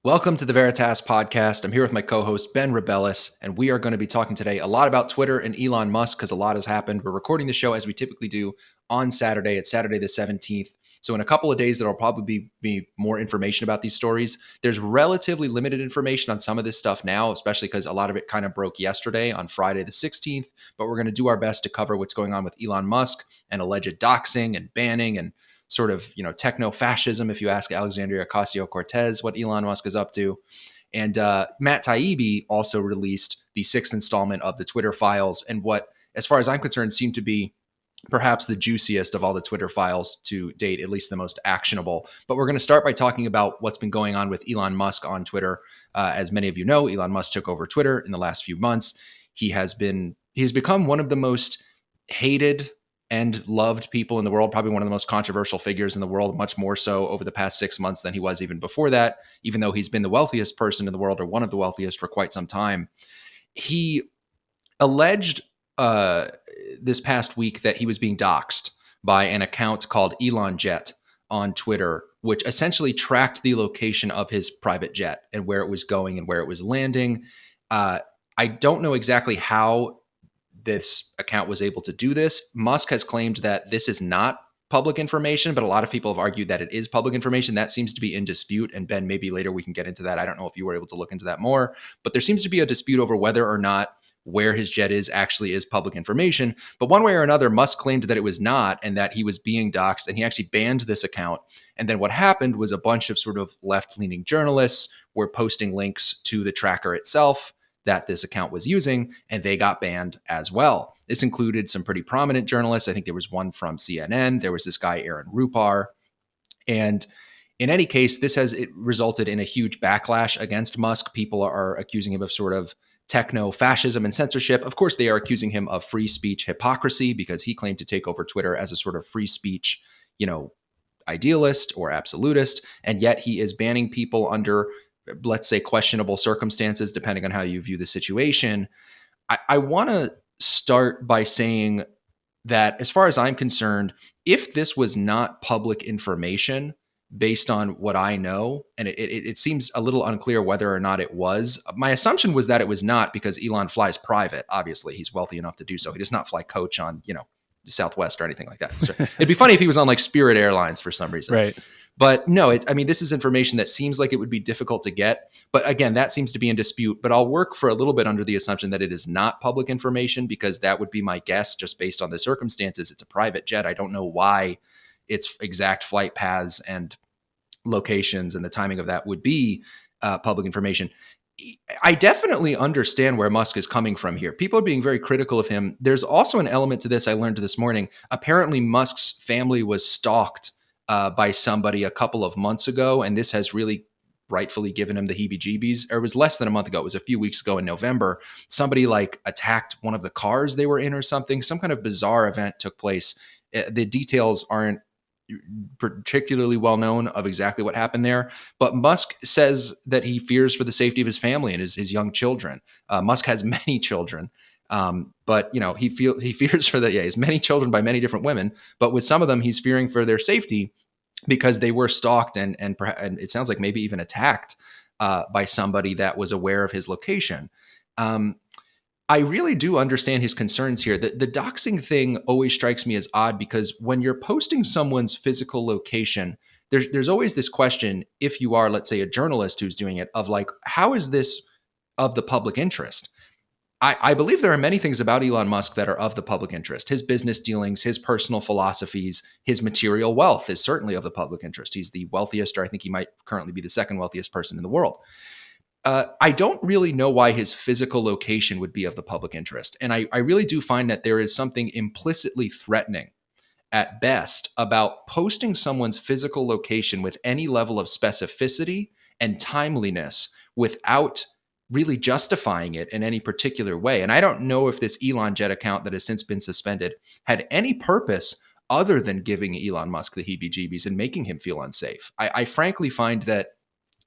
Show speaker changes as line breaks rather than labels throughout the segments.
Welcome to the Veritas Podcast. I'm here with my co-host, Ben Rebellis, and we are going to be talking today a lot about Twitter and Elon Musk because a lot has happened. We're recording the show as we typically do on Saturday. It's Saturday the 17th. So in a couple of days, there'll probably be more information about these stories. There's relatively limited information on some of this stuff now, especially because a lot of it kind of broke yesterday on Friday the 16th. But we're going to do our best to cover what's going on with Elon Musk and alleged doxing and banning and sort of, techno-fascism, if you ask Alexandria Ocasio-Cortez what Elon Musk is up to. And Matt Taibbi also released the sixth installment of the Twitter files, and what, as far as I'm concerned, seemed to be perhaps the juiciest of all the Twitter files to date, at least the most actionable. But we're going to start by talking about what's been going on with Elon Musk on Twitter. As many of you know, Elon Musk took over Twitter in the last few months. He has become one of the most hated and loved people in the world, probably one of the most controversial figures in the world, much more so over the past 6 months than he was even before that, even though he's been the wealthiest person in the world or one of the wealthiest for quite some time. He alleged this past week that he was being doxxed by an account called Elon Jet on Twitter, which essentially tracked the location of his private jet and where it was going and where it was landing. I don't know exactly how this account was able to do this. Musk has claimed that this is not public information, but a lot of people have argued that it is public information. That seems to be in dispute. And Ben, maybe later we can get into that. I don't know if you were able to look into that more, but there seems to be a dispute over whether or not where his jet is actually is public information. But one way or another, Musk claimed that it was not and that he was being doxxed, and he actually banned this account. And then what happened was a bunch of sort of left-leaning journalists were posting links to the tracker itself that this account was using, and they got banned as well. This included some pretty prominent journalists. I think there was one from CNN. There was this guy, Aaron Rupar. And in any case, it resulted in a huge backlash against Musk. People are accusing him of sort of techno-fascism and censorship. Of course, they are accusing him of free speech hypocrisy because he claimed to take over Twitter as a sort of free speech, idealist or absolutist. And yet he is banning people under, let's say, questionable circumstances, depending on how you view the situation. I want to start by saying that, as far as I'm concerned, if this was not public information, based on what I know, and it seems a little unclear whether or not it was. My assumption was that it was not, because Elon flies private. Obviously, he's wealthy enough to do so. He does not fly coach on, Southwest or anything like that. So it'd be funny if he was on like Spirit Airlines for some reason.
Right.
But no, this is information that seems like it would be difficult to get. But again, that seems to be in dispute. But I'll work for a little bit under the assumption that it is not public information, because that would be my guess just based on the circumstances. It's a private jet. I don't know why its exact flight paths and locations and the timing of that would be public information. I definitely understand where Musk is coming from here. People are being very critical of him. There's also an element to this I learned this morning. Apparently, Musk's family was stalked by somebody a couple of months ago, and this has really rightfully given him the heebie-jeebies. Or it was less than a month ago. It was a few weeks ago in November. Somebody attacked one of the cars they were in or something. Some kind of bizarre event took place. The details aren't particularly well known of exactly what happened there, but Musk says that he fears for the safety of his family and his young children. Musk has many children, but he fears for his many children by many different women. But with some of them, he's fearing for their safety because they were stalked and it sounds like maybe even attacked by somebody that was aware of his location. I really do understand his concerns here. The doxing thing always strikes me as odd, because when you're posting someone's physical location, there's always this question, if you are, let's say, a journalist who's doing it, of like, how is this of the public interest? I believe there are many things about Elon Musk that are of the public interest. His business dealings, his personal philosophies, his material wealth is certainly of the public interest. He's the wealthiest, or I think he might currently be the second wealthiest person in the world. I don't really know why his physical location would be of the public interest. And I really do find that there is something implicitly threatening at best about posting someone's physical location with any level of specificity and timeliness without really justifying it in any particular way. And I don't know if this Elon Jet account that has since been suspended had any purpose other than giving Elon Musk the heebie-jeebies and making him feel unsafe. I frankly find that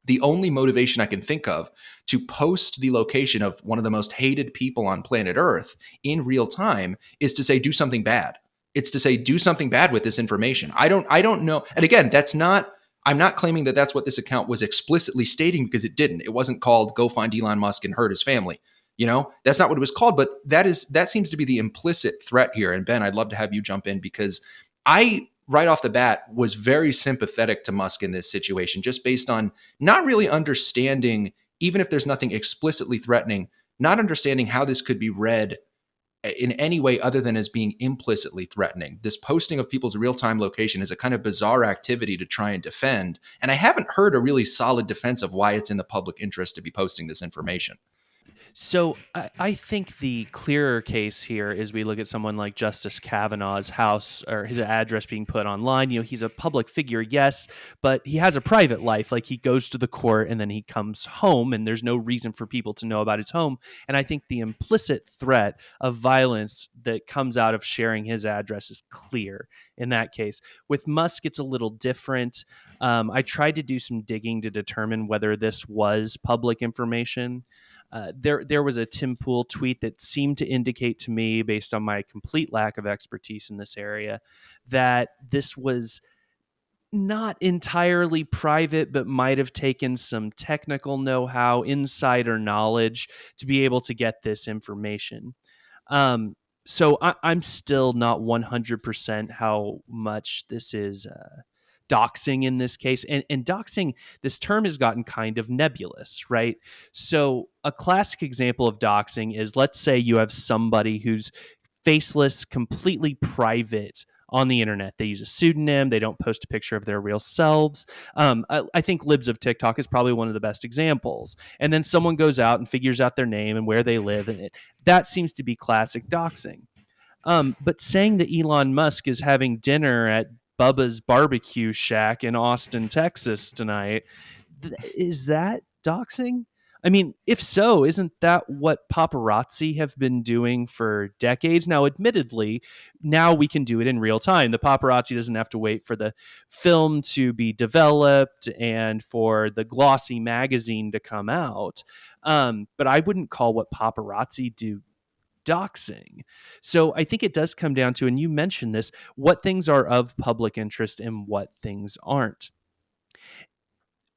the only motivation I can think of to post the location of one of the most hated people on planet Earth in real time is to say, do something bad. It's to say, do something bad with this information. I don't know. And again, that's not I'm not claiming that that's what this account was explicitly stating, because it didn't. It wasn't called "Go find Elon Musk and hurt his family." That's not what it was called. But that seems to be the implicit threat here. And Ben, I'd love to have you jump in, because I, right off the bat, was very sympathetic to Musk in this situation, just based on not really understanding, even if there's nothing explicitly threatening, not understanding how this could be read in any way other than as being implicitly threatening. This posting of people's real-time location is a kind of bizarre activity to try and defend. And I haven't heard a really solid defense of why it's in the public interest to be posting this information.
So I think the clearer case here is we look at someone like Justice Kavanaugh's house or his address being put online. He's a public figure, yes, but he has a private life. Like, he goes to the court and then he comes home, and there's no reason for people to know about his home. And I think the implicit threat of violence that comes out of sharing his address is clear in that case. With Musk, it's a little different. I tried to do some digging to determine whether this was public information. There was a Tim Pool tweet that seemed to indicate to me, based on my complete lack of expertise in this area, that this was not entirely private, but might have taken some technical know-how, insider knowledge to be able to get this information. So I'm still not 100% how much this is doxing in this case. And doxing, this term has gotten kind of nebulous, right? So a classic example of doxing is, let's say you have somebody who's faceless, completely private on the internet. They use a pseudonym. They don't post a picture of their real selves. I think Libs of TikTok is probably one of the best examples. And then someone goes out and figures out their name and where they live, and that seems to be classic doxing. But saying that Elon Musk is having dinner at Bubba's Barbecue Shack in Austin, Texas tonight, is that doxing? I mean, if so, isn't that what paparazzi have been doing for decades? Now, admittedly, now we can do it in real time. The paparazzi doesn't have to wait for the film to be developed and for the glossy magazine to come out. But I wouldn't call what paparazzi do doxing. So I think it does come down to, and you mentioned this, what things are of public interest and what things aren't.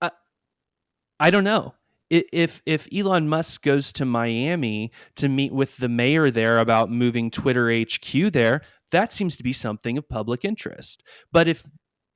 I don't know. If Elon Musk goes to Miami to meet with the mayor there about moving Twitter HQ there, that seems to be something of public interest. But if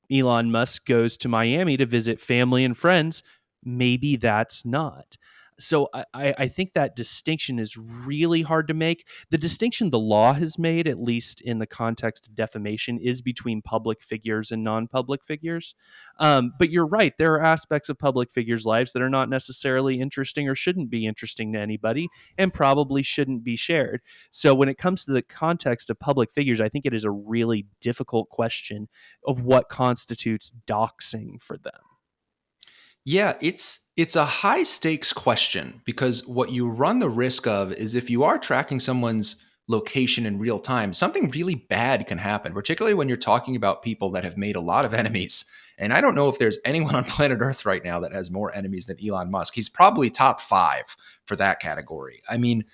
Elon Musk goes to Miami to visit family and friends, maybe that's not. So I think that distinction is really hard to make. The distinction the law has made, at least in the context of defamation, is between public figures and non-public figures. But you're right. There are aspects of public figures' lives that are not necessarily interesting or shouldn't be interesting to anybody, and probably shouldn't be shared. So when it comes to the context of public figures, I think it is a really difficult question of what constitutes doxing for them.
Yeah, it's a high stakes question, because what you run the risk of is, if you are tracking someone's location in real time, something really bad can happen, particularly when you're talking about people that have made a lot of enemies. And I don't know if there's anyone on planet Earth right now that has more enemies than Elon Musk. He's probably top 5 for that category. I mean,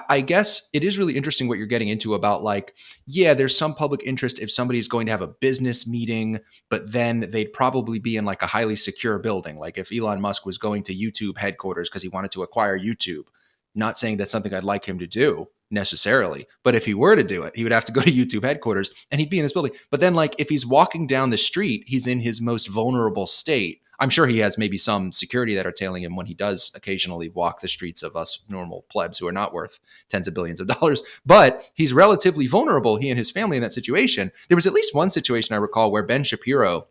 I guess it is really interesting what you're getting into about, like, yeah, there's some public interest if somebody's going to have a business meeting, but then they'd probably be in like a highly secure building. Like if Elon Musk was going to YouTube headquarters because he wanted to acquire YouTube, not saying that's something I'd like him to do necessarily, but if he were to do it, he would have to go to YouTube headquarters and he'd be in this building. But then, like, if he's walking down the street, he's in his most vulnerable state. I'm sure he has maybe some security that are tailing him when he does occasionally walk the streets of us normal plebs who are not worth tens of billions of dollars. But he's relatively vulnerable, he and his family, in that situation. There was at least one situation I recall where Ben Shapiro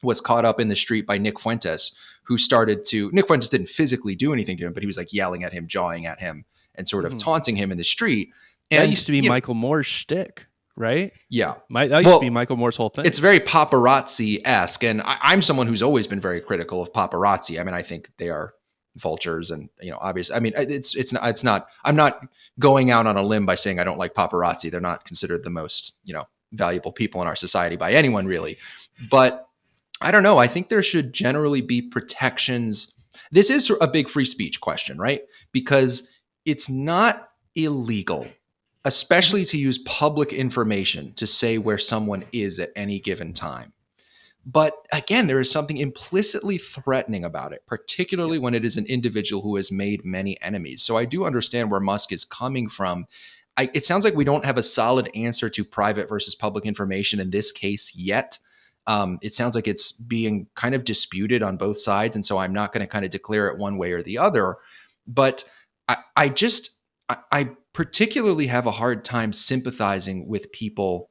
was caught up in the street by Nick Fuentes, who started to, Nick Fuentes didn't physically do anything to him, but he was like yelling at him, jawing at him, and sort of taunting him in the street. And
that used to be Michael Moore's shtick, right?
Yeah.
That used to be Michael Moore's whole thing.
It's very paparazzi-esque. And I'm someone who's always been very critical of paparazzi. I mean, I think they are vultures, and, obviously, I mean, it's not, I'm not going out on a limb by saying I don't like paparazzi. They're not considered the most, valuable people in our society by anyone, really. But I don't know. I think there should generally be protections. This is a big free speech question, right? Because it's not illegal, especially to use public information to say where someone is at any given time. But again, there is something implicitly threatening about it,
Yep.
particularly when it is an individual who has made many enemies. So I do understand where Musk is coming from. It sounds like we don't have a solid answer to private versus public information in this case yet. It sounds like it's being kind of disputed on both sides. And so I'm not going to kind of declare it one way or the other. But I particularly have a hard time sympathizing with people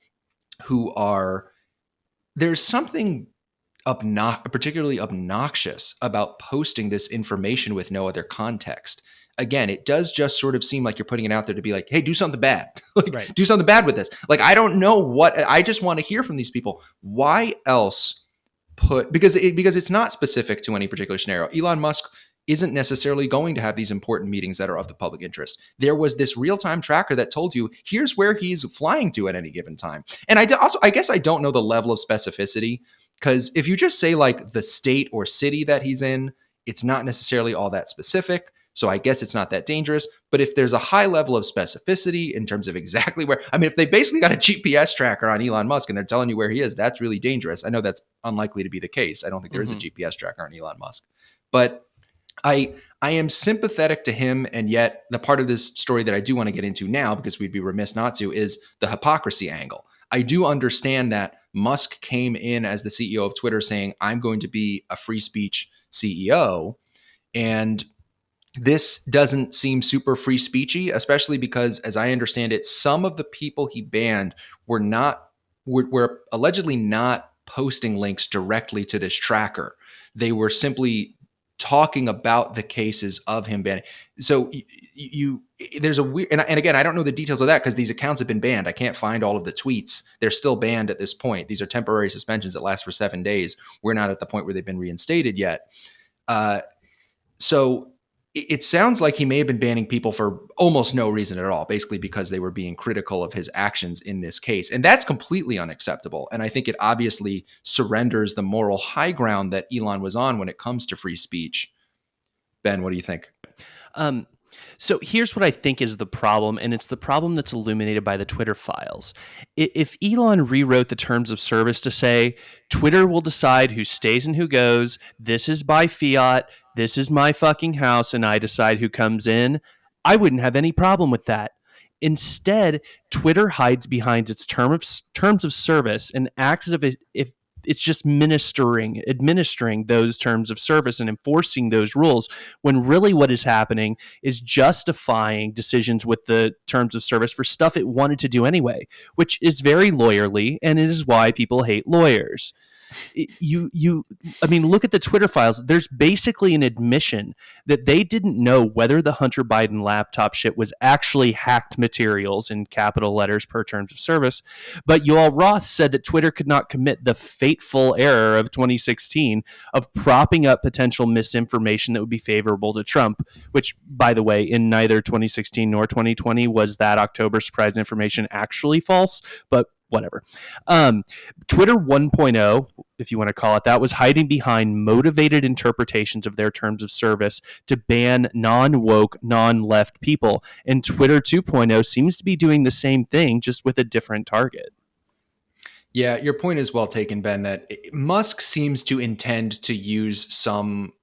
who are, there's something particularly obnoxious about posting this information with no other context. Again, it does just sort of seem like you're putting it out there to be like, hey, do something bad. Like,
Right.
do something bad with this. Like, I don't know what, I just want to hear from these people. Why else because it's not specific to any particular scenario. Elon Musk isn't necessarily going to have these important meetings that are of the public interest. There was this real-time tracker that told you here's where he's flying to at any given time. And I guess I don't know the level of specificity, because if you just say like the state or city that he's in, it's not necessarily all that specific. So I guess it's not that dangerous. But if there's a high level of specificity in terms of exactly where, I mean, if they basically got a GPS tracker on Elon Musk and they're telling you where he is, that's really dangerous. I know that's unlikely to be the case. I don't think there is a
Hmm.
GPS tracker on Elon Musk. But I am sympathetic to him, and yet the part of this story that I do want to get into now, because we'd be remiss not to, is the hypocrisy angle. I do understand that Musk came in as the CEO of Twitter saying, I'm going to be a free speech CEO. And this doesn't seem super free speechy, especially because, as I understand it, some of the people he banned were allegedly not posting links directly to this tracker. They were simply talking about the cases of him banning. So there's a weird, and again, I don't know the details of that because these accounts have been banned. I can't find all of the tweets. They're still banned at this point. These are temporary suspensions that last for 7 days. We're not at the point where they've been reinstated yet. So it sounds like he may have been banning people for almost no reason at all, basically because they were being critical of his actions in this case. And that's completely unacceptable. And I think it obviously surrenders the moral high ground that Elon was on when it comes to free speech. Ben, what do you think?
Um, so here's what I think is the problem, and it's the problem that's illuminated by the Twitter files. If Elon rewrote the terms of service to say, Twitter will decide who stays and who goes, this is by fiat, this is my fucking house, and I decide who comes in, I wouldn't have any problem with that. Instead, Twitter hides behind its terms of service and acts as if it's just administering those terms of service and enforcing those rules, when really what is happening is justifying decisions with the terms of service for stuff it wanted to do anyway, which is very lawyerly, and it is why people hate lawyers. I mean, look at the Twitter files. There's basically an admission that they didn't know whether the Hunter Biden laptop shit was actually hacked materials in capital letters per terms of service. But Yoel Roth said that Twitter could not commit the fateful error of 2016 of propping up potential misinformation that would be favorable to Trump, which, by the way, in neither 2016 nor 2020 was that October surprise information actually false, but whatever. Twitter 1.0, if you want to call it that, was hiding behind motivated interpretations of their terms of service to ban non-woke, non-left people. And Twitter 2.0 seems to be doing the same thing, just with a different target.
Yeah, your point is well taken, Ben, that Musk seems to intend to use some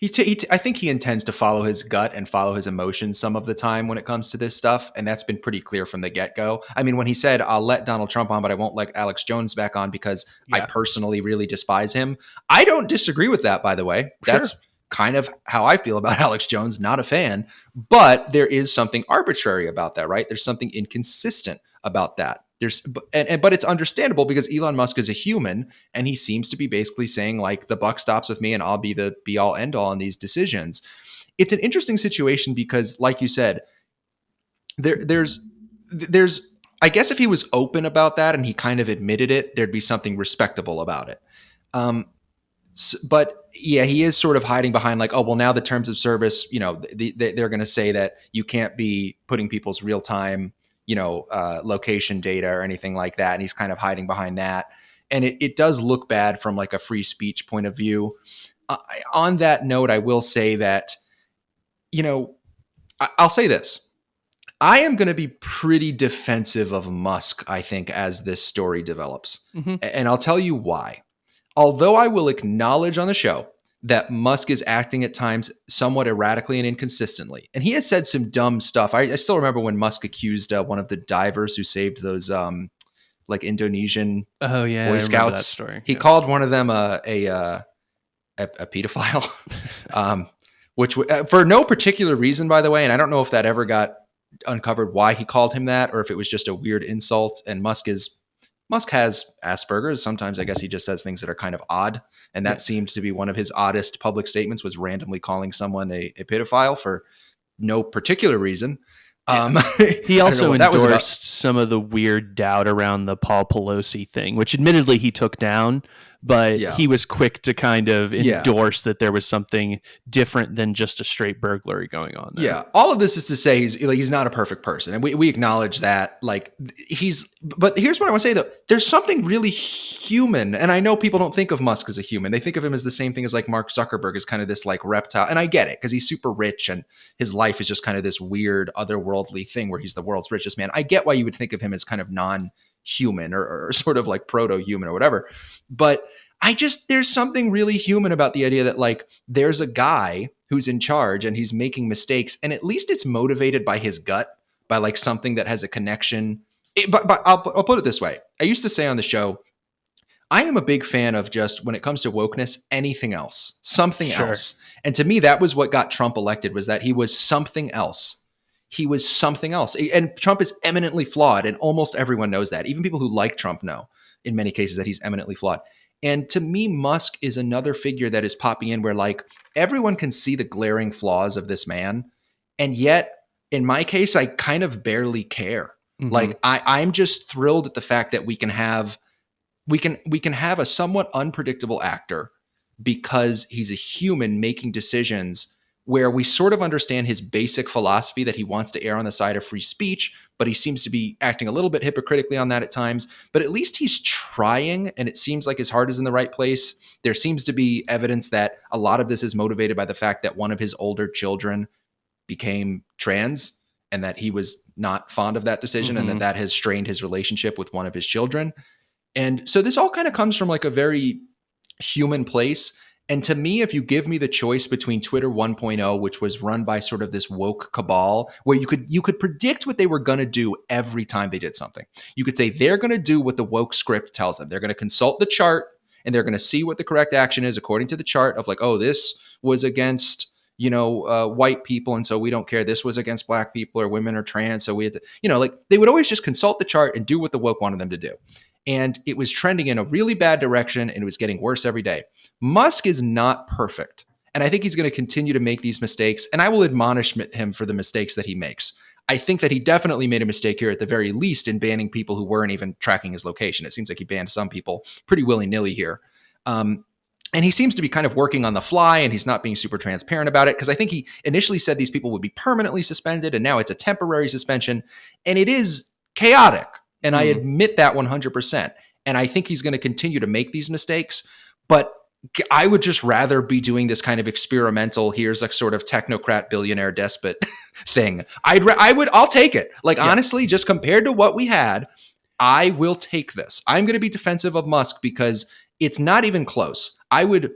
I think he intends to follow his gut and follow his emotions some of the time when it comes to this stuff. And that's been pretty clear from the get go. I mean, when he said, I'll let Donald Trump on, but I won't let Alex Jones back on because I
Yeah,
personally really despise him. I don't disagree with that, by the way.
sure.
That's kind of how I feel about Alex Jones, not a fan. But there is something arbitrary about that, right? There's something inconsistent about that. But it's understandable because Elon Musk is a human and he seems to be basically saying like the buck stops with me and I'll be the be all end all in these decisions. It's an interesting situation because, like you said, there's I guess if he was open about that and he kind of admitted it, there'd be something respectable about it. Um, but yeah, he is sort of hiding behind like, oh, well, now the terms of service, they're going to say that you can't be putting people's real time, location data or anything like that. And he's kind of hiding behind that. And it does look bad from like a free speech point of view. On that note, I will say that, I'll say this. I am going to be pretty defensive of Musk, I think, as this story develops.
Mm-hmm.
And I'll tell you why. although I will acknowledge on the show that Musk is acting at times somewhat erratically and inconsistently, and he has said some dumb stuff. I still remember when Musk accused one of the divers who saved those like Indonesian
Oh yeah,
Boy
I remember that
Scouts.
story.
He
Yeah.
called one of them a pedophile, which for no particular reason, by the way. And I don't know if that ever got uncovered why he called him that, or if it was just a weird insult. And Musk has Asperger's. Sometimes I guess he just says things that are kind of odd. And that seemed to be one of his oddest public statements, was randomly calling someone a pedophile for no particular reason.
Yeah. He also endorsed some of the weird doubt around the Paul Pelosi thing, which admittedly he took down, but he was quick to kind of endorse that there was something different than just a straight burglary going on there.
Yeah. All of this is to say he's not a perfect person. And we acknowledge that. Like, but here's what I want to say though. There's something really human. And I know people don't think of Musk as a human. They think of him as the same thing as like Mark Zuckerberg, is kind of this like reptile. And I get it, because he's super rich and his life is just kind of this weird otherworldly thing where he's the world's richest man. I get why you would think of him as kind of non-human or sort of like proto-human or whatever. But there's something really human about the idea that like there's a guy who's in charge and he's making mistakes, and at least it's motivated by his gut, by like something that has a connection. But I'll put it this way. I used to say on the show, I am a big fan of, just when it comes to wokeness, anything else, something else. And to me, that was what got Trump elected, was that he was something else. He was something else. And Trump is eminently flawed, and almost everyone knows that. Even people who like Trump know, in many cases, that he's eminently flawed. And to me, Musk is another figure that is popping in where like everyone can see the glaring flaws of this man. And yet, in my case, I kind of barely care. Mm-hmm. Like I'm just thrilled at the fact that we can have a somewhat unpredictable actor, because he's a human making decisions where we sort of understand his basic philosophy, that he wants to err on the side of free speech, but he seems to be acting a little bit hypocritically on that at times. But at least he's trying, and it seems like his heart is in the right place. There seems to be evidence that a lot of this is motivated by the fact that one of his older children became trans, and that he was not fond of that decision, and that has strained his relationship with one of his children. And so this all kind of comes from like a very human place. And to me, if you give me the choice between Twitter 1.0, which was run by sort of this woke cabal, where you could predict what they were going to do every time they did something. You could say they're going to do what the woke script tells them. They're going to consult the chart, and they're going to see what the correct action is according to the chart of like, oh, this was against, white people, and so we don't care. This was against black people or women or trans. So we had to, like they would always just consult the chart and do what the woke wanted them to do. And it was trending in a really bad direction, and it was getting worse every day. Musk is not perfect. And I think he's going to continue to make these mistakes. And I will admonish him for the mistakes that he makes. I think that he definitely made a mistake here, at the very least, in banning people who weren't even tracking his location. It seems like he banned some people pretty willy-nilly here. And he seems to be kind of working on the fly, and he's not being super transparent about it, because I think he initially said these people would be permanently suspended, and now it's a temporary suspension. And it is chaotic. And I admit that 100%. And I think he's going to continue to make these mistakes. But I would just rather be doing this kind of experimental, here's a sort of technocrat billionaire despot thing. I'll take it. Like, honestly, just compared to what we had, I will take this. I'm going to be defensive of Musk because it's not even close. I would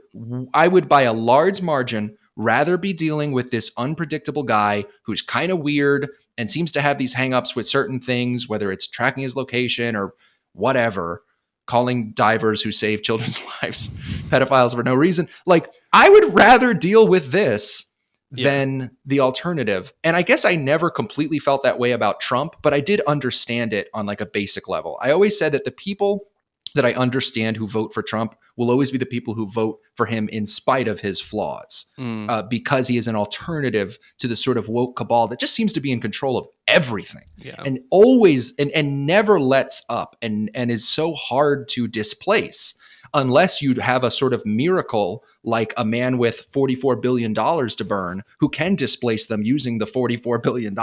by a large margin rather be dealing with this unpredictable guy who's kind of weird and seems to have these hangups with certain things, whether it's tracking his location or whatever, calling divers who save children's lives pedophiles for no reason. Like, I would rather deal with this than the alternative. And I guess I never completely felt that way about Trump, but I did understand it on like a basic level. I always said that the people that I understand who vote for Trump will always be the people who vote for him in spite of his flaws, because he is an alternative to the sort of woke cabal that just seems to be in control of everything and always and never lets up and is so hard to displace unless you have a sort of miracle like a man with $44 billion to burn who can displace them using the $44 billion,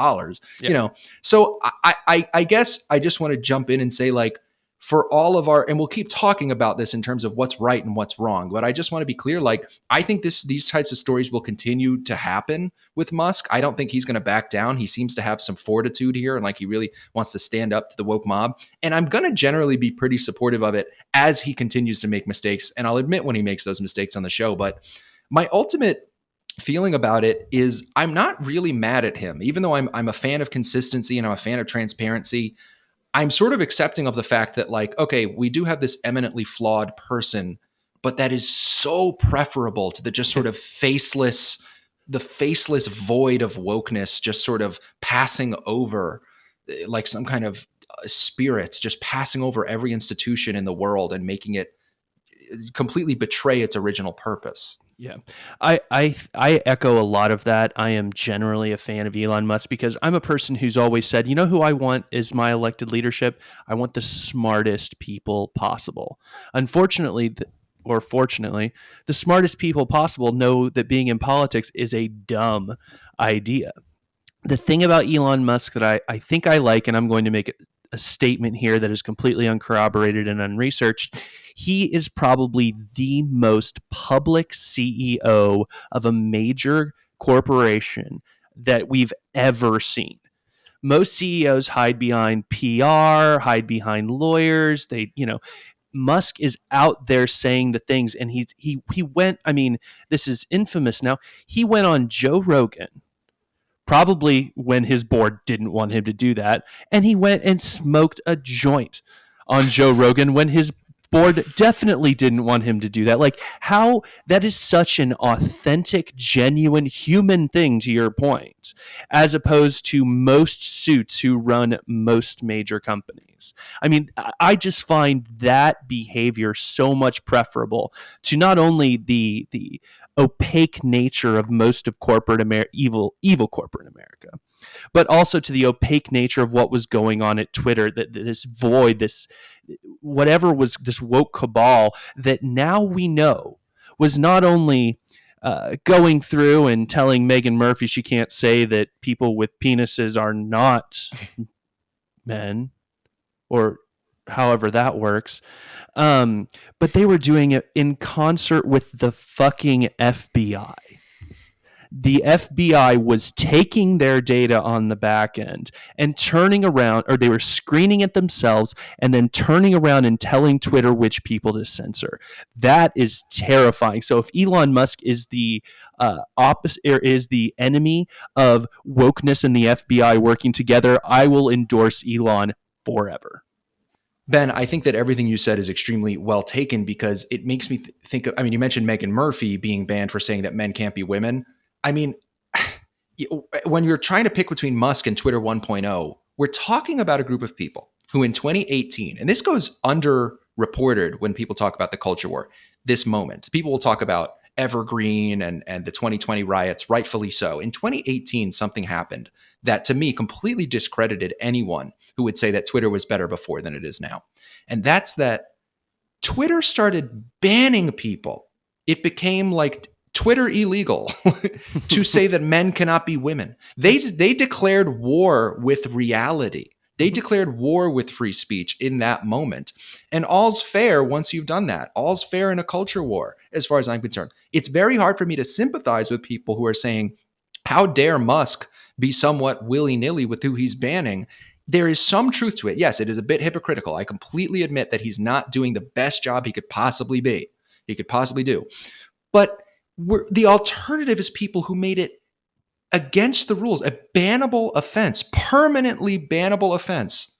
So I guess I just want to jump in and say, like, for all of our, and we'll keep talking about this in terms of what's right and what's wrong, but I just want to be clear, like, I think these types of stories will continue to happen with Musk. I don't think he's going to back down. He seems to have some fortitude here, and like he really wants to stand up to the woke mob. And I'm going to generally be pretty supportive of it as he continues to make mistakes. And I'll admit when he makes those mistakes on the show. But my ultimate feeling about it is I'm not really mad at him, even though I'm a fan of consistency and I'm a fan of transparency. I'm sort of accepting of the fact that, like, okay, we do have this eminently flawed person, but that is so preferable to the just sort of the faceless void of wokeness just sort of passing over, like some kind of spirits just passing over every institution in the world and making it completely betray its original purpose.
Yeah, I echo a lot of that. I am generally a fan of Elon Musk because I'm a person who's always said, you know who I want as my elected leadership? I want the smartest people possible. Unfortunately, or fortunately, the smartest people possible know that being in politics is a dumb idea. The thing about Elon Musk that I think I like, and I'm going to make a statement here that is completely uncorroborated and unresearched, he is probably the most public CEO of a major corporation that we've ever seen. Most CEOs hide behind PR, hide behind lawyers. Musk is out there saying the things, and he went. I mean, this is infamous now. He went on Joe Rogan, probably when his board didn't want him to do that. And he went and smoked a joint on Joe Rogan when his board definitely didn't want him to do that. Like, how that is such an authentic, genuine human thing, to your point, as opposed to most suits who run most major companies. I mean, I just find that behavior so much preferable to not only the opaque nature of most of corporate evil corporate America, but also to the opaque nature of what was going on at Twitter, that this void, this whatever was this woke cabal that now we know was not only going through and telling Megan Murphy she can't say that people with penises are not men, or however that works. But they were doing it in concert with the fucking FBI. The FBI was taking their data on the back end and turning around, or they were screening it themselves and then turning around and telling Twitter which people to censor. That is terrifying. So if Elon Musk is the opposite, or is the enemy of wokeness and the FBI working together, I will endorse Elon forever.
Ben, I think that everything you said is extremely well taken because it makes me think of, I mean, you mentioned Megan Murphy being banned for saying that men can't be women. I mean, when you're trying to pick between Musk and Twitter 1.0, we're talking about a group of people who in 2018, and this goes underreported when people talk about the culture war, this moment, people will talk about Evergreen and the 2020 riots, rightfully so. In 2018, something happened that to me completely discredited anyone who would say that Twitter was better before than it is now. And that's that Twitter started banning people. It became like Twitter illegal to say that men cannot be women. They declared war with reality. They declared war with free speech in that moment. And all's fair once you've done that. All's fair in a culture war, as far as I'm concerned. It's very hard for me to sympathize with people who are saying, how dare Musk be somewhat willy-nilly with who he's banning? There is some truth to it. Yes, it is a bit hypocritical. I completely admit that he's not doing the best job he could possibly do. But the alternative is people who made it against the rules, a bannable offense, permanently bannable offense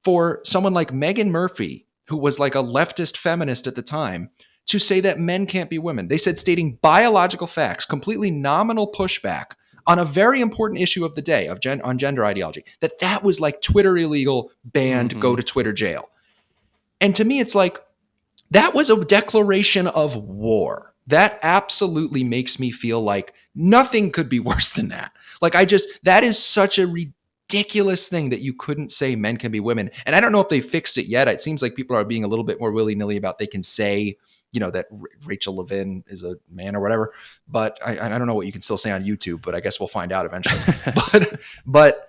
for someone like Megan Murphy, who was like a leftist feminist at the time, to say that men can't be women. They said stating biological facts, completely nominal pushback on a very important issue of the day on gender ideology, that was like Twitter illegal, banned, go to Twitter jail. And to me, it's like, that was a declaration of war. That absolutely makes me feel like nothing could be worse than that. Like, that is such a ridiculous thing that you couldn't say men can be women. And I don't know if they fixed it yet. It seems like people are being a little bit more willy-nilly about they can say, that Rachel Levin is a man or whatever. But I don't know what you can still say on YouTube, but I guess we'll find out eventually. but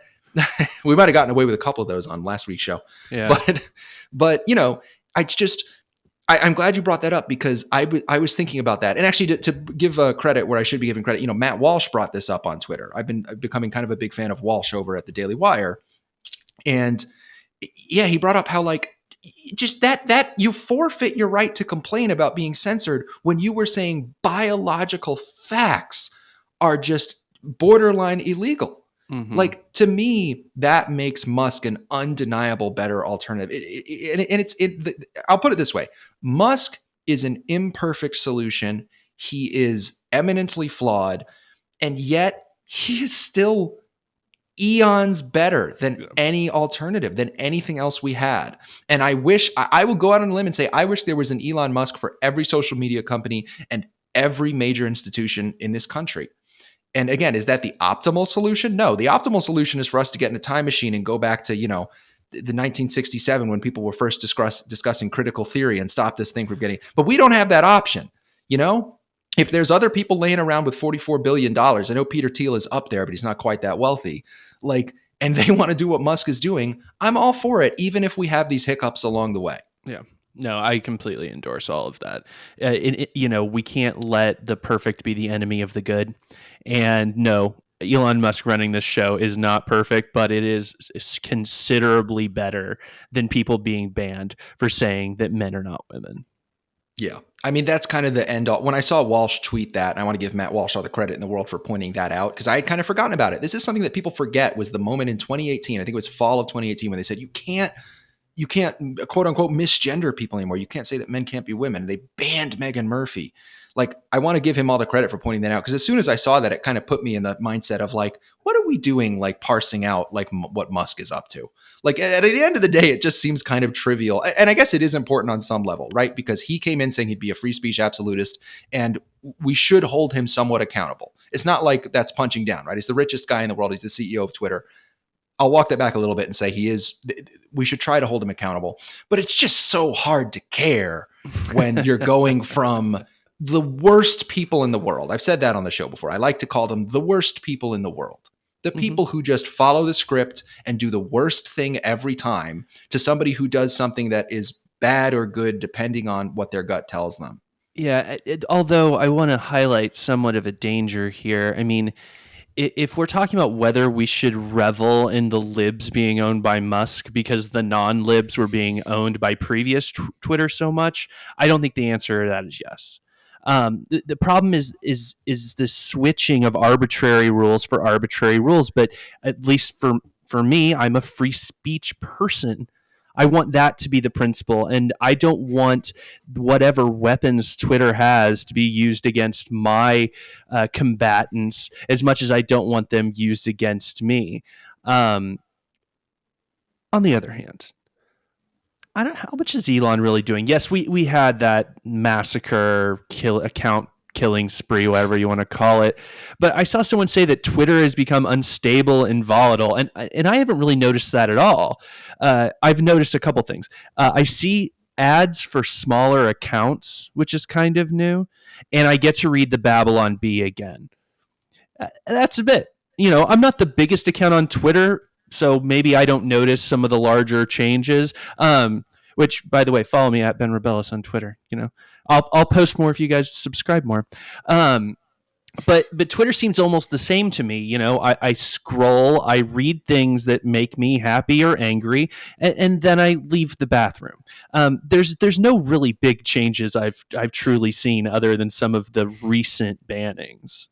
We might have gotten away with a couple of those on last week's show,
Yeah.
but I just I'm glad you brought that up because I was thinking about that. And actually, to give credit where I should be giving credit, Matt Walsh brought this up on Twitter. I've been becoming kind of a big fan of Walsh over at the Daily Wire, and yeah, he brought up how like just that you forfeit your right to complain about being censored when you were saying biological facts are just borderline illegal.
Mm-hmm.
Like, to me, that makes Musk an undeniable better alternative. I'll put it this way: Musk is an imperfect solution. He is eminently flawed, and yet he is still eons better than any alternative, than anything else we had. And I wish, I will go out on a limb and say, I wish there was an Elon Musk for every social media company and every major institution in this country. And again, is that the optimal solution? No, the optimal solution is for us to get in a time machine and go back to, the 1967 when people were first discussing critical theory and stop this thing from getting, but we don't have that option. If there's other people laying around with $44 billion, I know Peter Thiel is up there, but he's not quite that wealthy. And they want to do what Musk is doing, I'm all for it, even if we have these hiccups along the way.
Yeah. No, I completely endorse all of that. We can't let the perfect be the enemy of the good. And no, Elon Musk running this show is not perfect, but it is considerably better than people being banned for saying that men are not women.
Yeah. I mean, that's kind of the end all. When I saw Walsh tweet that, and I want to give Matt Walsh all the credit in the world for pointing that out, because I had kind of forgotten about it. This is something that people forget, was the moment in 2018. I think it was fall of 2018 when they said, you can't quote unquote misgender people anymore. You can't say that men can't be women. They banned Meghan Murphy. I want to give him all the credit for pointing that out, because as soon as I saw that, it kind of put me in the mindset of what are we doing? Parsing out what Musk is up to. At the end of the day, it just seems kind of trivial. And I guess it is important on some level, right? Because he came in saying he'd be a free speech absolutist, and we should hold him somewhat accountable. It's not like that's punching down, right? He's the richest guy in the world. He's the CEO of Twitter. I'll walk that back a little bit and say we should try to hold him accountable. But it's just so hard to care when you're going from the worst people in the world. I've said that on the show before. I like to call them the worst people in the world. The people who just follow the script and do the worst thing every time, to somebody who does something that is bad or good depending on what their gut tells them.
Yeah, although I want to highlight somewhat of a danger here. I mean, if we're talking about whether we should revel in the libs being owned by Musk because the non-libs were being owned by previous Twitter so much, I don't think the answer to that is yes. The problem is this switching of arbitrary rules for arbitrary rules. But at least for me, I'm a free speech person. I want that to be the principle, and I don't want whatever weapons Twitter has to be used against my combatants as much as I don't want them used against me. On the other hand, I don't know, how much is Elon really doing? Yes, we had that massacre account killing spree, whatever you want to call it. But I saw someone say that Twitter has become unstable and volatile, and I haven't really noticed that at all. I've noticed a couple things. I see ads for smaller accounts, which is kind of new, and I get to read the Babylon Bee again. That's a bit. I'm not the biggest account on Twitter, so maybe I don't notice some of the larger changes. Which, by the way, follow me at Ben Rebellis on Twitter. I'll post more if you guys subscribe more. But Twitter seems almost the same to me. I scroll, I read things that make me happy or angry, and then I leave the bathroom. There's no really big changes I've truly seen other than some of the recent bannings.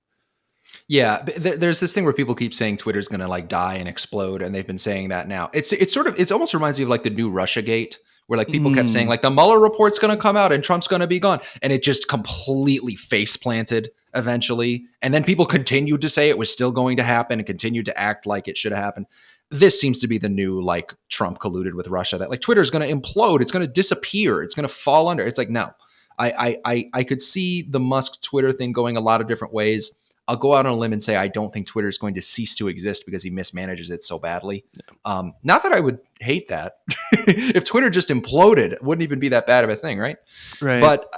Yeah, there's this thing where people keep saying Twitter's going to die and explode, and they've been saying that now. It almost reminds me of the new Russiagate, where people kept saying the Mueller report's going to come out and Trump's going to be gone, and it just completely face planted eventually. And then people continued to say it was still going to happen and continued to act like it should have happened. This seems to be the new Trump colluded with Russia, that Twitter's going to implode, it's going to disappear, it's going to fall under. It's no. I could see the Musk Twitter thing going a lot of different ways. I'll go out on a limb and say I don't think Twitter is going to cease to exist because he mismanages it so badly. Not that I would hate that. If Twitter just imploded, it wouldn't even be that bad of a thing, right?
Right.
But,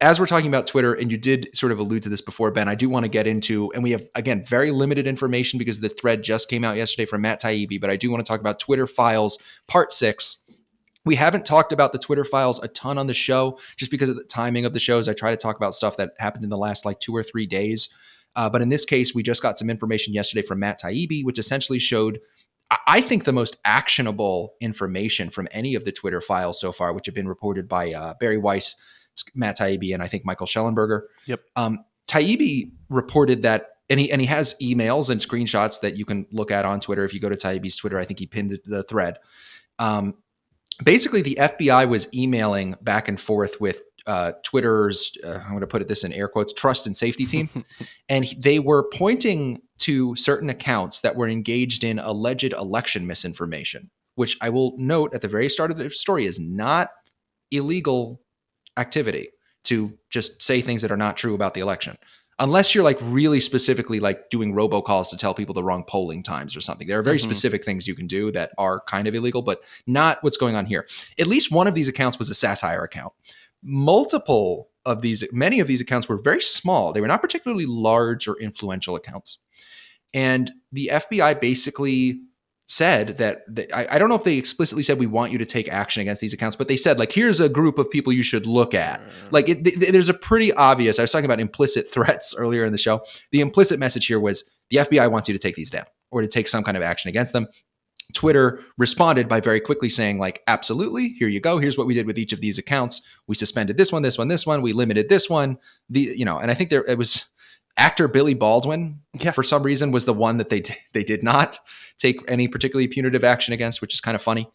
as we're talking about Twitter, and you did sort of allude to this before, Ben, I do want to get into, and we have, again, very limited information because the thread just came out yesterday from Matt Taibbi, but I do want to talk about Twitter Files Part 6. We haven't talked about the Twitter Files a ton on the show just because of the timing of the shows. I try to talk about stuff that happened in the last like 2 or 3 days. But in this case, we just got some information yesterday from Matt Taibbi, which essentially showed, I think, the most actionable information from any of the Twitter files so far, which have been reported by Barry Weiss, Matt Taibbi, and I think Michael Schellenberger.
Yep.
Taibbi reported that, and he has emails and screenshots that you can look at on Twitter. If you go to Taibbi's Twitter, I think he pinned the thread. Basically, the FBI was emailing back and forth with Twitter's, I'm going to put this in air quotes, trust and safety team. And they were pointing to certain accounts that were engaged in alleged election misinformation, which I will note at the very start of the story is not illegal activity to just say things that are not true about the election. Unless you're like really specifically like doing robocalls to tell people the wrong polling times or something. There are very specific things you can do that are kind of illegal, but not what's going on here. At least one of these accounts was a satire account. Many of these accounts were very small. They were not particularly large or influential accounts. And the FBI basically said that I don't know if they explicitly said we want you to take action against these accounts, but they said like, here's a group of people you should look at. Like there's a pretty obvious, I was talking about implicit threats earlier in the show. The implicit message here was the FBI wants you to take these down or to take some kind of action against them. Twitter responded by very quickly saying like, absolutely, here you go. Here's what we did with each of these accounts. We suspended this one, this one, this one. We limited this one. And I think it was actor Billy Baldwin, for some reason, was the one that they did not take any particularly punitive action against, which is kind of funny.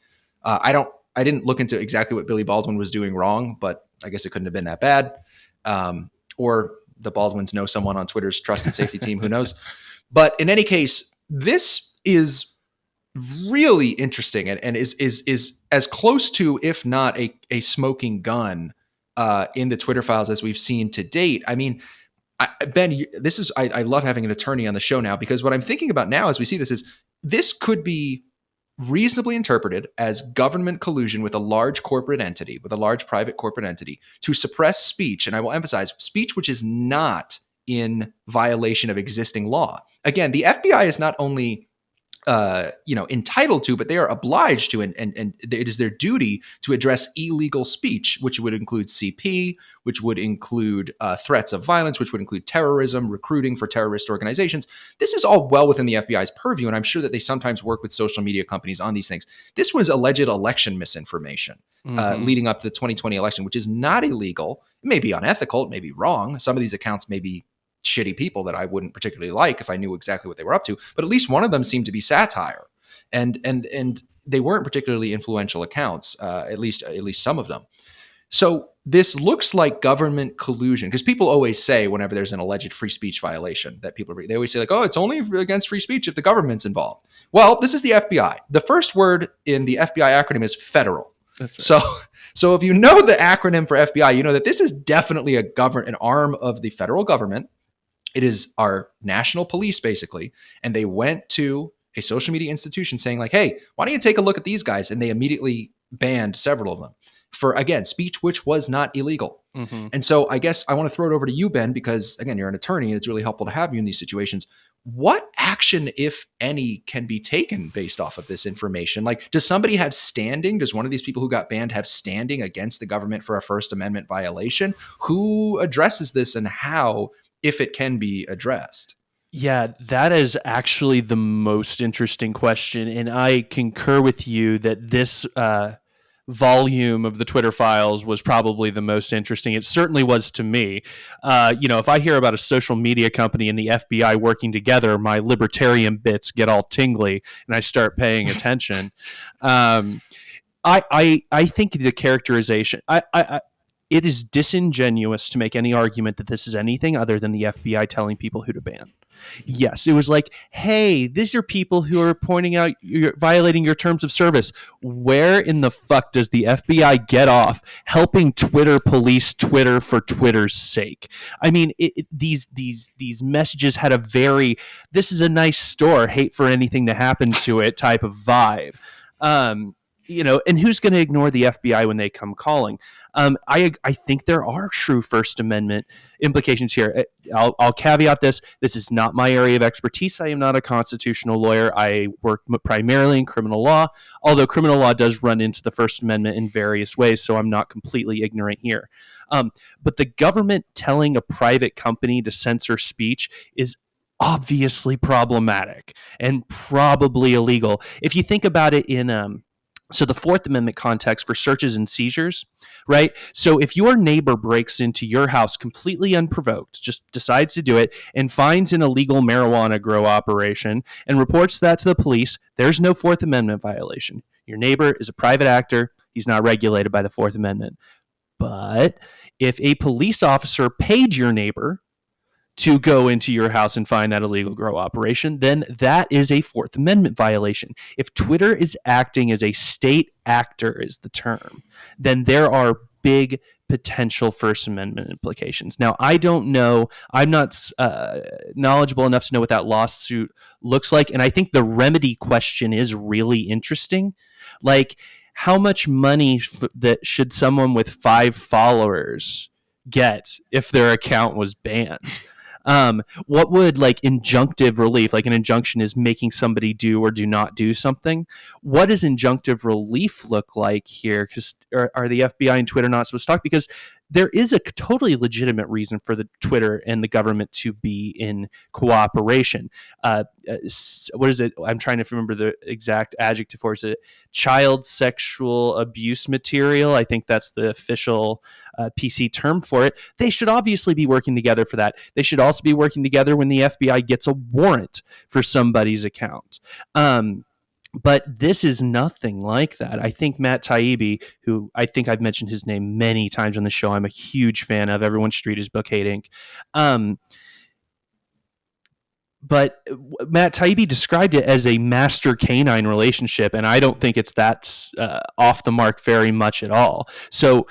I didn't look into exactly what Billy Baldwin was doing wrong, but I guess it couldn't have been that bad. Or the Baldwins know someone on Twitter's trust and safety team, who knows? But in any case, this is really interesting and is as close to, if not a smoking gun in the Twitter files as we've seen to date. I mean, Ben, I love having an attorney on the show now, because what I'm thinking about now as we see this could be reasonably interpreted as government collusion with a large corporate entity, with a large private corporate entity, to suppress speech. And I will emphasize speech which is not in violation of existing law. Again, the FBI is not only entitled to, but they are obliged to, and it is their duty to address illegal speech, which would include CP, which would include threats of violence, which would include terrorism, recruiting for terrorist organizations. This is all well within the FBI's purview, and I'm sure that they sometimes work with social media companies on these things. This was alleged election misinformation leading up to the 2020 election, which is not illegal. It may be unethical, it may be wrong. Some of these accounts may be shitty people that I wouldn't particularly like if I knew exactly what they were up to, but at least one of them seemed to be satire, and they weren't particularly influential accounts, at least some of them. So this looks like government collusion, because people always say whenever there's an alleged free speech violation that they always say like, oh, it's only against free speech if the government's involved. Well, this is the FBI. The first word in the FBI acronym is federal. That's right. So if you know the acronym for FBI, you know that this is definitely an arm of the federal government. It is our national police, basically. And they went to a social media institution saying like, hey, why don't you take a look at these guys? And they immediately banned several of them for, again, speech which was not illegal. And so I guess I want to throw it over to you, Ben, because, again, you're an attorney and it's really helpful to have you in these situations. What action, if any, can be taken based off of this information? Like, does somebody have standing? Does one of these people who got banned have standing against the government for a First Amendment violation? Who addresses this, and how, if it can be addressed?
Yeah, that is actually the most interesting question. And I concur with you that this volume of the Twitter files was probably the most interesting. It certainly was to me. If I hear about a social media company and the FBI working together, my libertarian bits get all tingly and I start paying attention. I think the characterization, it is disingenuous to make any argument that this is anything other than the FBI telling people who to ban. Yes, it was like, hey, these are people who are pointing out you're violating your terms of service. Where in the fuck does the FBI get off helping Twitter police Twitter for Twitter's sake? I mean, these messages had a very, this is a nice store, hate for anything to happen to it type of vibe. and who's going to ignore the FBI when they come calling? I think there are true First Amendment implications here. I'll caveat this. This is not my area of expertise. I am not a constitutional lawyer. I work primarily in criminal law, although criminal law does run into the First Amendment in various ways, so I'm not completely ignorant here. But the government telling a private company to censor speech is obviously problematic and probably illegal. If you think about it in so the Fourth Amendment context for searches and seizures, right? So if your neighbor breaks into your house completely unprovoked, just decides to do it and finds an illegal marijuana grow operation and reports that to the police, there's no Fourth Amendment violation. Your neighbor is a private actor. He's not regulated by the Fourth Amendment. But if a police officer paid your neighbor to go into your house and find that illegal grow operation, then that is a Fourth Amendment violation. If Twitter is acting as a state actor is the term, then there are big potential First Amendment implications. Now, I don't know. I'm not knowledgeable enough to know what that lawsuit looks like. And I think the remedy question is really interesting. Like, how much money that should someone with 5 followers get if their account was banned? What would injunctive relief, like an injunction is making somebody do or do not do something. What does injunctive relief look like here? Because are the FBI and Twitter not supposed to talk? Because there is a totally legitimate reason for the Twitter and the government to be in cooperation. What is it? I'm trying to remember the exact adjective for it. Is it child sexual abuse material? I think that's the official PC term for it. They should obviously be working together for that. They should also be working together when the FBI gets a warrant for somebody's account. But this is nothing like that. I think Matt Taibbi, who I think I've mentioned his name many times on the show, I'm a huge fan of. Everyone should read his book, Hate Inc. But Matt Taibbi described it as a master canine relationship, and I don't think it's that off the mark very much at all. So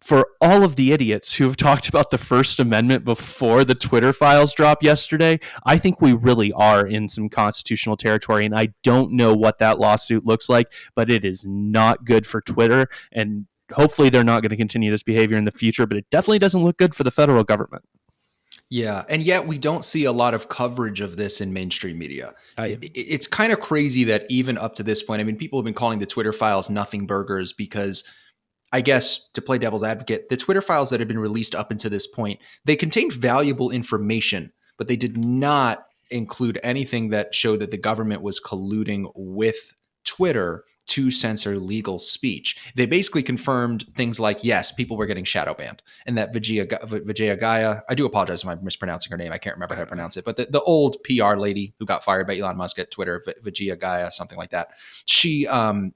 for all of the idiots who have talked about the First Amendment before the Twitter files dropped yesterday, I think we really are in some constitutional territory, and I don't know what that lawsuit looks like, but it is not good for Twitter, and hopefully they're not going to continue this behavior in the future, but it definitely doesn't look good for the federal government.
Yeah, and yet we don't see a lot of coverage of this in mainstream media. It's kind of crazy that even up to this point, I mean, people have been calling the Twitter files nothing burgers because, I guess, to play devil's advocate, the Twitter files that have been released up until this point, they contained valuable information, but they did not include anything that showed that the government was colluding with Twitter to censor legal speech. They basically confirmed things like, yes, people were getting shadow banned, and that Vijaya Gaya, I do apologize if I'm mispronouncing her name, I can't remember how to pronounce it, but the old PR lady who got fired by Elon Musk at Twitter, Vijaya Gaya, something like that, she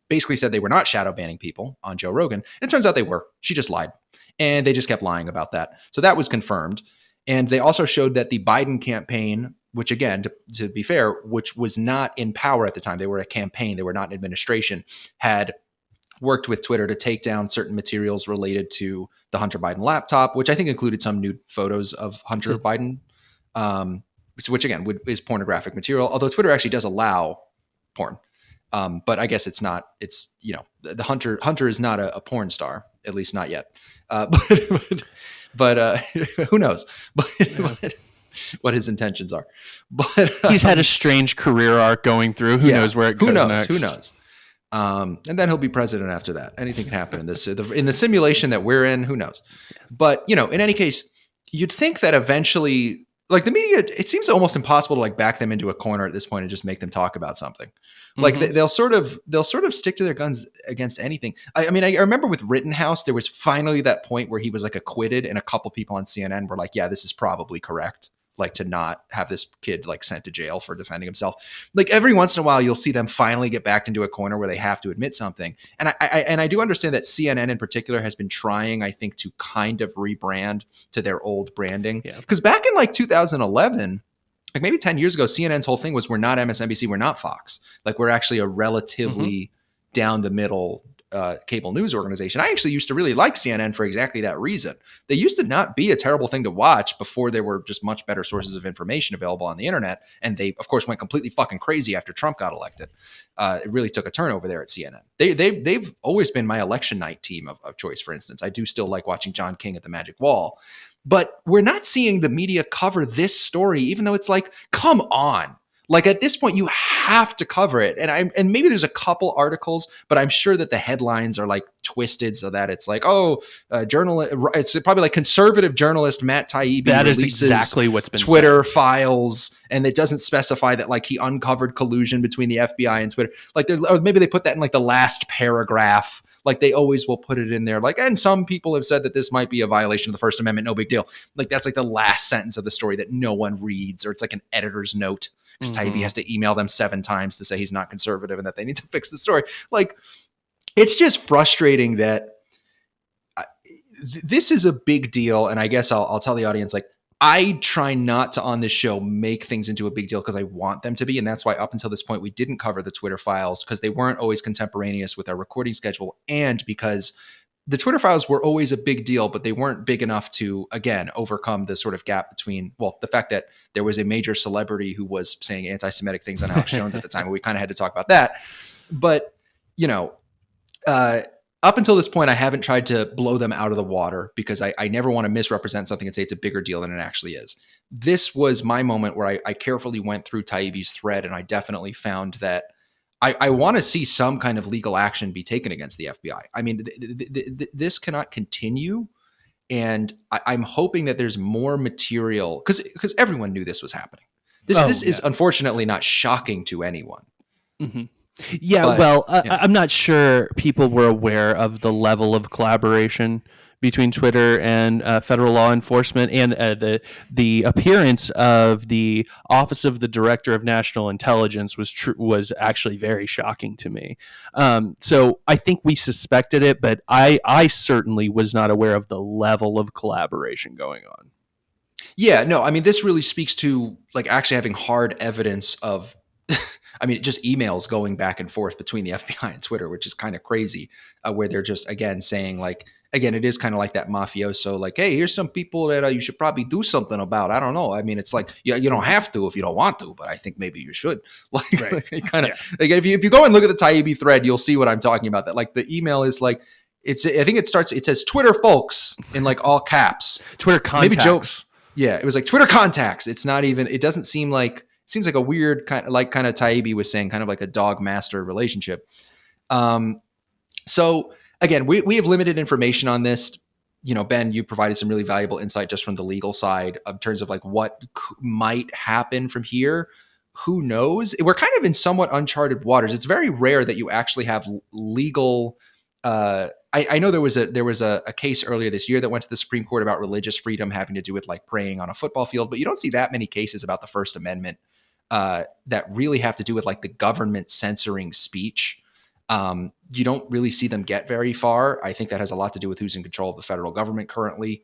basically said they were not shadow banning people on Joe Rogan, and it turns out they were. She just lied, and they just kept lying about that. So that was confirmed. And they also showed that the Biden campaign, which again, to be fair, which was not in power at the time, they were a campaign, they were not in administration, had worked with Twitter to take down certain materials related to the Hunter Biden laptop, which I think included some nude photos of Hunter Biden, which again is pornographic material, although Twitter actually does allow porn. But I guess it's not, the Hunter is not a porn star, at least not yet. But who knows? What his intentions are. But
he's had a strange career arc going through. Who knows where it goes next?
Who knows? And then he'll be president after that. Anything can happen in this in the simulation that we're in. Who knows? But in any case, you'd think that eventually, like the media, it seems almost impossible to back them into a corner at this point and just make them talk about something. Like they'll sort of stick to their guns against anything. I mean, I remember with Rittenhouse, there was finally that point where he was acquitted, and a couple people on CNN were like, "Yeah, this is probably correct." To not have this kid sent to jail for defending himself. Every once in a while, you'll see them finally get backed into a corner where they have to admit something. And I do understand that CNN in particular has been trying, I think, to kind of rebrand to their old branding. Because back in 2011, maybe 10 years ago, CNN's whole thing was, we're not MSNBC, we're not Fox. We're actually a relatively down the middle cable news organization. I actually used to really like CNN for exactly that reason. They used to not be a terrible thing to watch before there were just much better sources of information available on the internet. And they, of course, went completely fucking crazy after Trump got elected. It really took a turn over there at CNN. They've always been my election night team of choice, for instance. I do still like watching John King at the Magic Wall. But we're not seeing the media cover this story, even though it's like, come on. Like at this point, you have to cover it. And maybe there's a couple articles, but I'm sure that the headlines are like twisted so that it's like, oh, it's probably like conservative journalist Matt Taibbi
That is
releases
exactly what's been
Twitter
said.
files, and it doesn't specify that like he uncovered collusion between the FBI and Twitter. Like, or maybe they put that in like the last paragraph. Like they always will put it in there. Like, and some people have said that this might be a violation of the First Amendment. No big deal. Like that's like the last sentence of the story that no one reads, or it's like an editor's note. Because Taibbi has to email them 7 times to say he's not conservative and that they need to fix the story. Like, it's just frustrating that this is a big deal. And I guess I'll tell the audience, like, I try not to on this show make things into a big deal because I want them to be. And that's why up until this point, we didn't cover the Twitter files because they weren't always contemporaneous with our recording schedule. And because the Twitter files were always a big deal, but they weren't big enough to, again, overcome the sort of gap between, well, the fact that there was a major celebrity who was saying anti-Semitic things on Alex Jones at the time, and we kind of had to talk about that. But, you know, up until this point, I haven't tried to blow them out of the water because I never want to misrepresent something and say it's a bigger deal than it actually is. This was my moment where I carefully went through Taibbi's thread, and I definitely found that I want to see some kind of legal action be taken against the FBI. I mean, this cannot continue. And I'm hoping that there's more material because everyone knew this was happening. This is unfortunately not shocking to anyone.
Mm-hmm. Yeah,
But,
well, I'm not sure people were aware of the level of collaboration between Twitter and federal law enforcement, and the appearance of the Office of the Director of National Intelligence was actually very shocking to me. So I think we suspected it, but I certainly was not aware of the level of collaboration going on.
Yeah, no, I mean, this really speaks to like actually having hard evidence of I mean, just emails going back and forth between the FBI and Twitter, which is kind of crazy, where they're just, again, saying like, again, it is kind of like that mafioso, like, hey, here's some people that you should probably do something about. I don't know. I mean, it's like, yeah, you don't have to if you don't want to, but I think maybe you should. Like, right. Kind of, like, if you go and look at the Taibbi thread, you'll see what I'm talking about. That like the email is like, I think it says Twitter folks in like all caps.
Twitter contacts. Maybe Joe,
yeah, it was like Twitter contacts. It's not even, it doesn't seem like, it seems like a weird kind of Taibbi was saying, kind of like a dog master relationship. So again, we have limited information on this. You know, Ben, you provided some really valuable insight just from the legal side in terms of like what might happen from here. Who knows? We're kind of in somewhat uncharted waters. It's very rare that you actually have legal. I know there was a case earlier this year that went to the Supreme Court about religious freedom having to do with like praying on a football field, but you don't see that many cases about the First Amendment that really have to do with like the government censoring speech. You don't really see them get very far. I think that has a lot to do with who's in control of the federal government currently.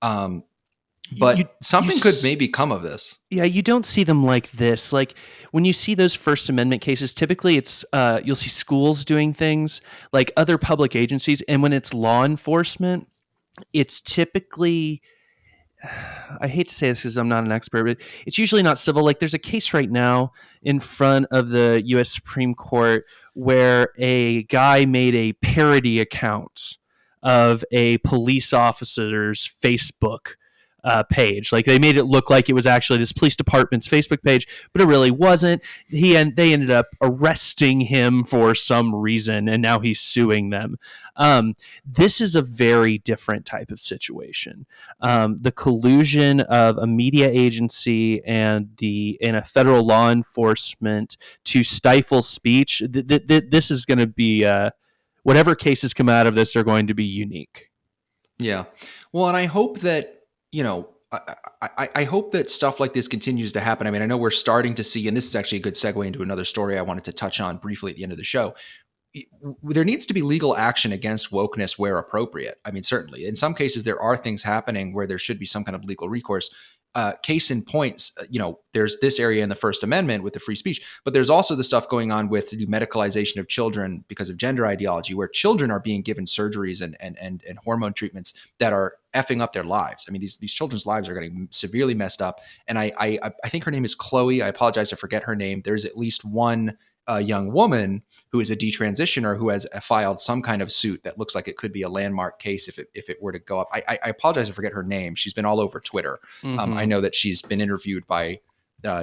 But something could maybe come of this.
Yeah, you don't see them like this. Like when you see those First Amendment cases, typically it's you'll see schools doing things like other public agencies. And when it's law enforcement, it's typically, I hate to say this because I'm not an expert, but it's usually not civil. Like there's a case right now in front of the U.S. Supreme Court where a guy made a parody account of a police officer's Facebook page. Like they made it look like it was actually this police department's Facebook page, but it really wasn't. They ended up arresting him for some reason, and now he's suing them. This is a very different type of situation. The collusion of a media agency and a federal law enforcement to stifle speech. This is going to be whatever cases come out of this are going to be unique.
Yeah. Well, and I hope that, you know, I hope that stuff like this continues to happen. I mean, I know we're starting to see, and this is actually a good segue into another story I wanted to touch on briefly at the end of the show. There needs to be legal action against wokeness where appropriate. I mean, certainly in some cases, there are things happening where there should be some kind of legal recourse. case in point, there's this area in the First Amendment with the free speech, but there's also the stuff going on with the medicalization of children because of gender ideology, where children are being given surgeries and hormone treatments that are effing up their lives. I mean, these children's lives are getting severely messed up. And I think her name is Chloe. I apologize, I forget her name. There's at least one young woman who is a detransitioner who has filed some kind of suit that looks like it could be a landmark case if it were to go up. I apologize, I forget her name. She's been all over Twitter. I know that she's been interviewed by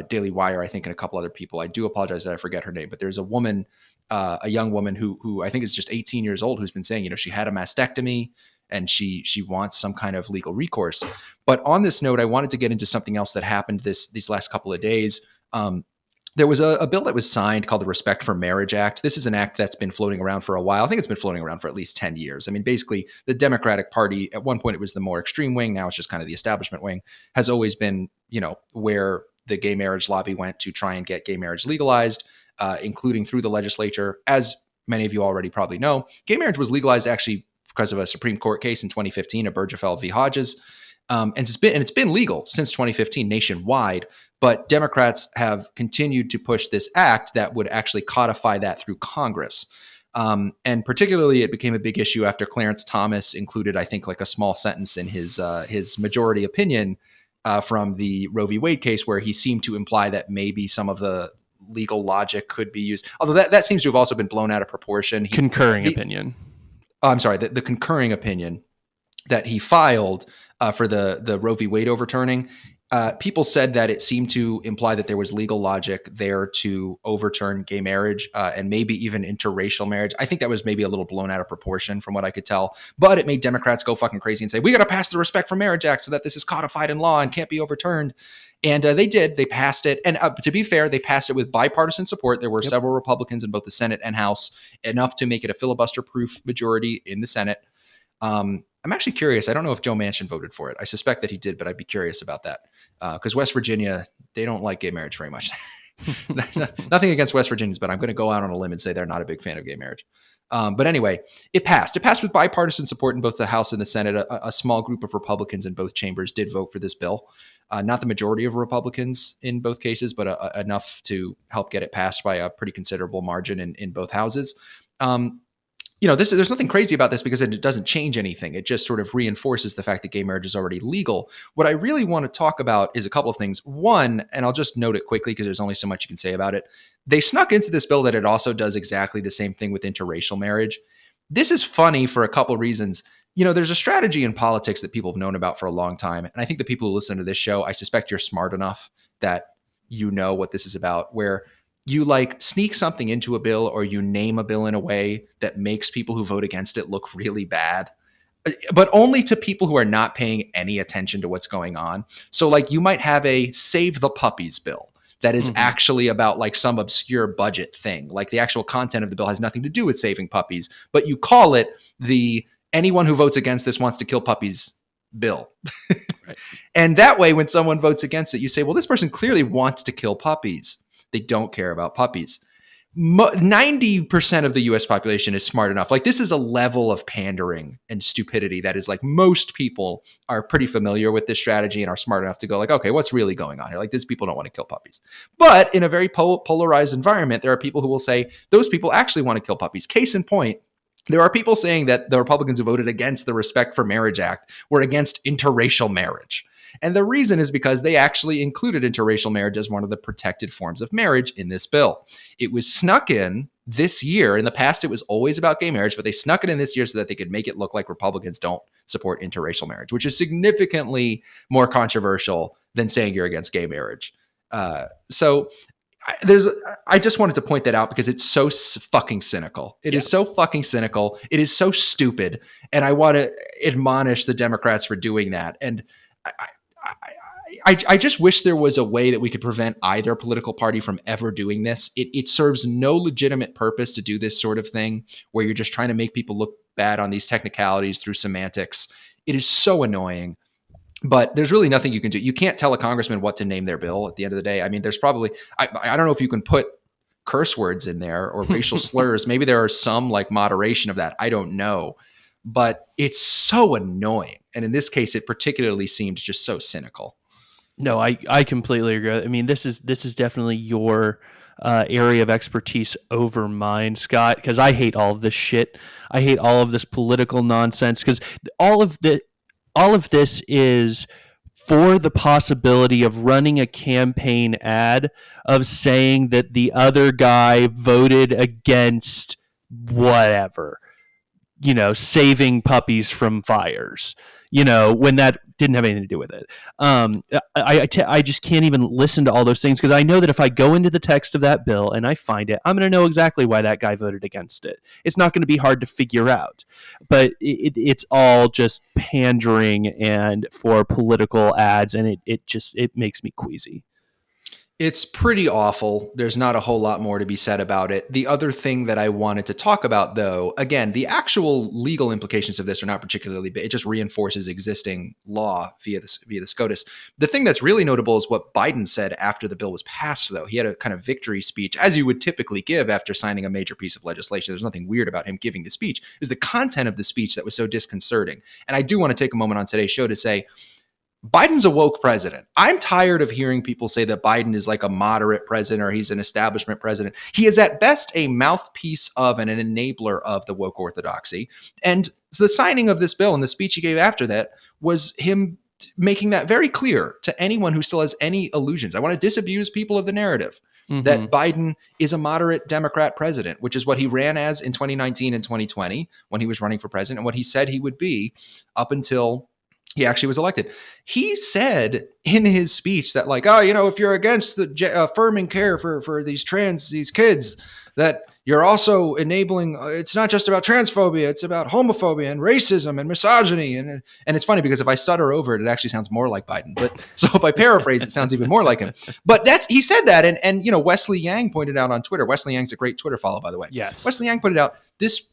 Daily Wire, I think, and a couple other people. I do apologize that I forget her name, but there's a woman, a young woman who I think is just 18 years old, who's been saying, she had a mastectomy and she wants some kind of legal recourse. But on this note, I wanted to get into something else that happened these last couple of days. There was a bill that was signed called the Respect for Marriage Act. This is an act that's been floating around for a while. I think it's been floating around for at least 10 years. I mean, basically, the Democratic Party, at one point it was the more extreme wing. Now it's just kind of the establishment wing, has always been, where the gay marriage lobby went to try and get gay marriage legalized, including through the legislature. As many of you already probably know, gay marriage was legalized actually because of a Supreme Court case in 2015, a Burgefell v. Hodges. And it's been legal since 2015 nationwide, but Democrats have continued to push this act that would actually codify that through Congress. And particularly, it became a big issue after Clarence Thomas included, I think, like a small sentence in his majority opinion from the Roe v. Wade case, where he seemed to imply that maybe some of the legal logic could be used. Although that seems to have also been blown out of proportion.
Concurring opinion.
I'm sorry, the concurring opinion that he filed for the Roe v. Wade overturning, people said that it seemed to imply that there was legal logic there to overturn gay marriage and maybe even interracial marriage. I think that was maybe a little blown out of proportion from what I could tell, but it made Democrats go fucking crazy and say, we got to pass the Respect for Marriage Act so that this is codified in law and can't be overturned. And they did. They passed it. And to be fair, they passed it with bipartisan support. There were several Republicans in both the Senate and House, enough to make it a filibuster-proof majority in the Senate. I'm actually curious. I don't know if Joe Manchin voted for it. I suspect that he did, but I'd be curious about that. Because West Virginia, they don't like gay marriage very much. Nothing against West Virginians, but I'm going to go out on a limb and say they're not a big fan of gay marriage. But anyway, it passed. It passed with bipartisan support in both the House and the Senate. A small group of Republicans in both chambers did vote for this bill. Not the majority of Republicans in both cases, but enough to help get it passed by a pretty considerable margin in both houses. There's nothing crazy about this because it doesn't change anything. It just sort of reinforces the fact that gay marriage is already legal. What I really want to talk about is a couple of things. One, and I'll just note it quickly because there's only so much you can say about it. They snuck into this bill that it also does exactly the same thing with interracial marriage. This is funny for a couple of reasons. There's a strategy in politics that people have known about for a long time. And I think the people who listen to this show, I suspect you're smart enough that you know what this is about, where you sneak something into a bill or you name a bill in a way that makes people who vote against it look really bad, but only to people who are not paying any attention to what's going on. So you might have a Save the Puppies bill that is actually about some obscure budget thing. The actual content of the bill has nothing to do with saving puppies, but you call it the anyone who votes against this wants to kill puppies bill. Right. And that way, when someone votes against it, you say, well, this person clearly wants to kill puppies. They don't care about puppies. 90% of the US population is smart enough. This is a level of pandering and stupidity that is most people are pretty familiar with this strategy and are smart enough to go okay, what's really going on here? These people don't want to kill puppies. But in a very polarized environment, there are people who will say those people actually want to kill puppies. Case in point, there are people saying that the Republicans who voted against the Respect for Marriage Act were against interracial marriage. And the reason is because they actually included interracial marriage as one of the protected forms of marriage in this bill. It was snuck in this year. In the past, it was always about gay marriage, but they snuck it in this year so that they could make it look like Republicans don't support interracial marriage, which is significantly more controversial than saying you're against gay marriage. I just wanted to point that out because it's so fucking cynical. It is so fucking cynical. It is so stupid. And I want to admonish the Democrats for doing that. And I just wish there was a way that we could prevent either political party from ever doing this. It serves no legitimate purpose to do this sort of thing where you're just trying to make people look bad on these technicalities through semantics. It is so annoying. But there's really nothing you can do. You can't tell a congressman what to name their bill at the end of the day. I mean, there's probably, I don't know if you can put curse words in there or racial slurs. Maybe there are some moderation of that. I don't know. But it's so annoying. And in this case, it particularly seems just so cynical.
No, I completely agree. I mean, this is definitely your area of expertise over mine, Scott, because I hate all of this shit. I hate all of this political nonsense because all of the all of this is for the possibility of running a campaign ad of saying that the other guy voted against whatever, saving puppies from fires, when that didn't have anything to do with it. I just can't even listen to all those things because I know that if I go into the text of that bill and I find it, I'm going to know exactly why that guy voted against it. It's not going to be hard to figure out, but it's all just pandering and for political ads, and it makes me queasy.
It's pretty awful. There's not a whole lot more to be said about it. The other thing that I wanted to talk about, though, again, the actual legal implications of this are not particularly big. It just reinforces existing law via the SCOTUS. The thing that's really notable is what Biden said after the bill was passed, though. He had a kind of victory speech, as you would typically give after signing a major piece of legislation. There's nothing weird about him giving the speech. Is the content of the speech that was so disconcerting. And I do want to take a moment on today's show to say, Biden's a woke president. I'm tired of hearing people say that Biden is like a moderate president or he's an establishment president. He is at best a mouthpiece of and an enabler of the woke orthodoxy. And the signing of this bill and the speech he gave after that was him making that very clear to anyone who still has any illusions. I want to disabuse people of the narrative that Biden is a moderate Democrat president, which is what he ran as in 2019 and 2020 when he was running for president and what he said he would be up until he actually was elected. He said in his speech that, like, if you're against the affirming care for these kids, that you're also enabling. It's not just about transphobia; it's about homophobia and racism and misogyny. And it's funny because if I stutter over it, it actually sounds more like Biden. But so if I paraphrase, it sounds even more like him. But he said that, and Wesley Yang pointed out on Twitter. Wesley Yang's a great Twitter follow, by the way.
Yes,
Wesley Yang pointed out this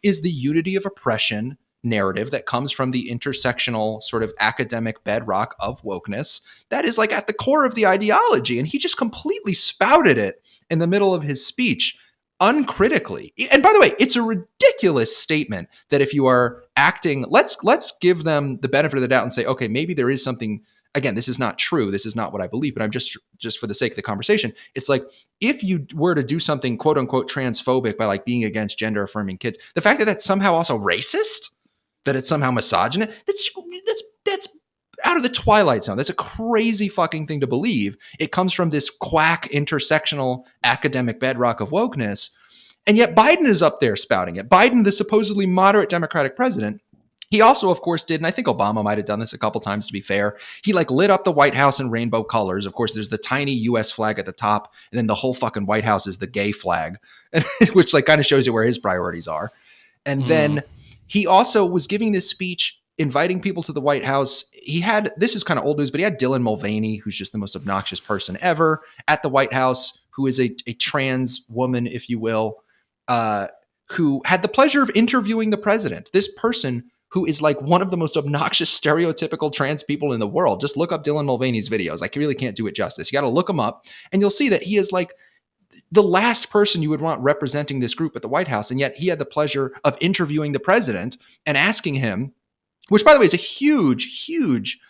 is the unity of oppression narrative that comes from the intersectional sort of academic bedrock of wokeness that is like at the core of the ideology. And he just completely spouted it in the middle of his speech uncritically. And by the way, it's a ridiculous statement that if you are acting, let's give them the benefit of the doubt and say, okay, maybe there is something. Again, this is not true. This is not what I believe, but I'm just for the sake of the conversation. It's like if you were to do something quote unquote transphobic by like being against gender affirming kids, the fact that that's somehow also racist, that it's somehow misogynist, that's out of the twilight zone. That's a crazy fucking thing to believe. It comes from this quack intersectional academic bedrock of wokeness. And yet Biden is up there spouting it. Biden, the supposedly moderate Democratic president, he also, of course, did, and I think Obama might have done this a couple times to be fair, he like lit up the White House in rainbow colors. Of course, there's the tiny US flag at the top, and then the whole fucking White House is the gay flag, which like kind of shows you where his priorities are. And then he also was giving this speech, inviting people to the White House. This is kind of old news, but he had Dylan Mulvaney, who's just the most obnoxious person ever at the White House, who is a trans woman, if you will, who had the pleasure of interviewing the president. This person who is like one of the most obnoxious, stereotypical trans people in the world. Just look up Dylan Mulvaney's videos. I really can't do it justice. You got to look him up, and you'll see that he is like the last person you would want representing this group at the White House. And yet he had the pleasure of interviewing the president and asking him, which by the way is a huge, huge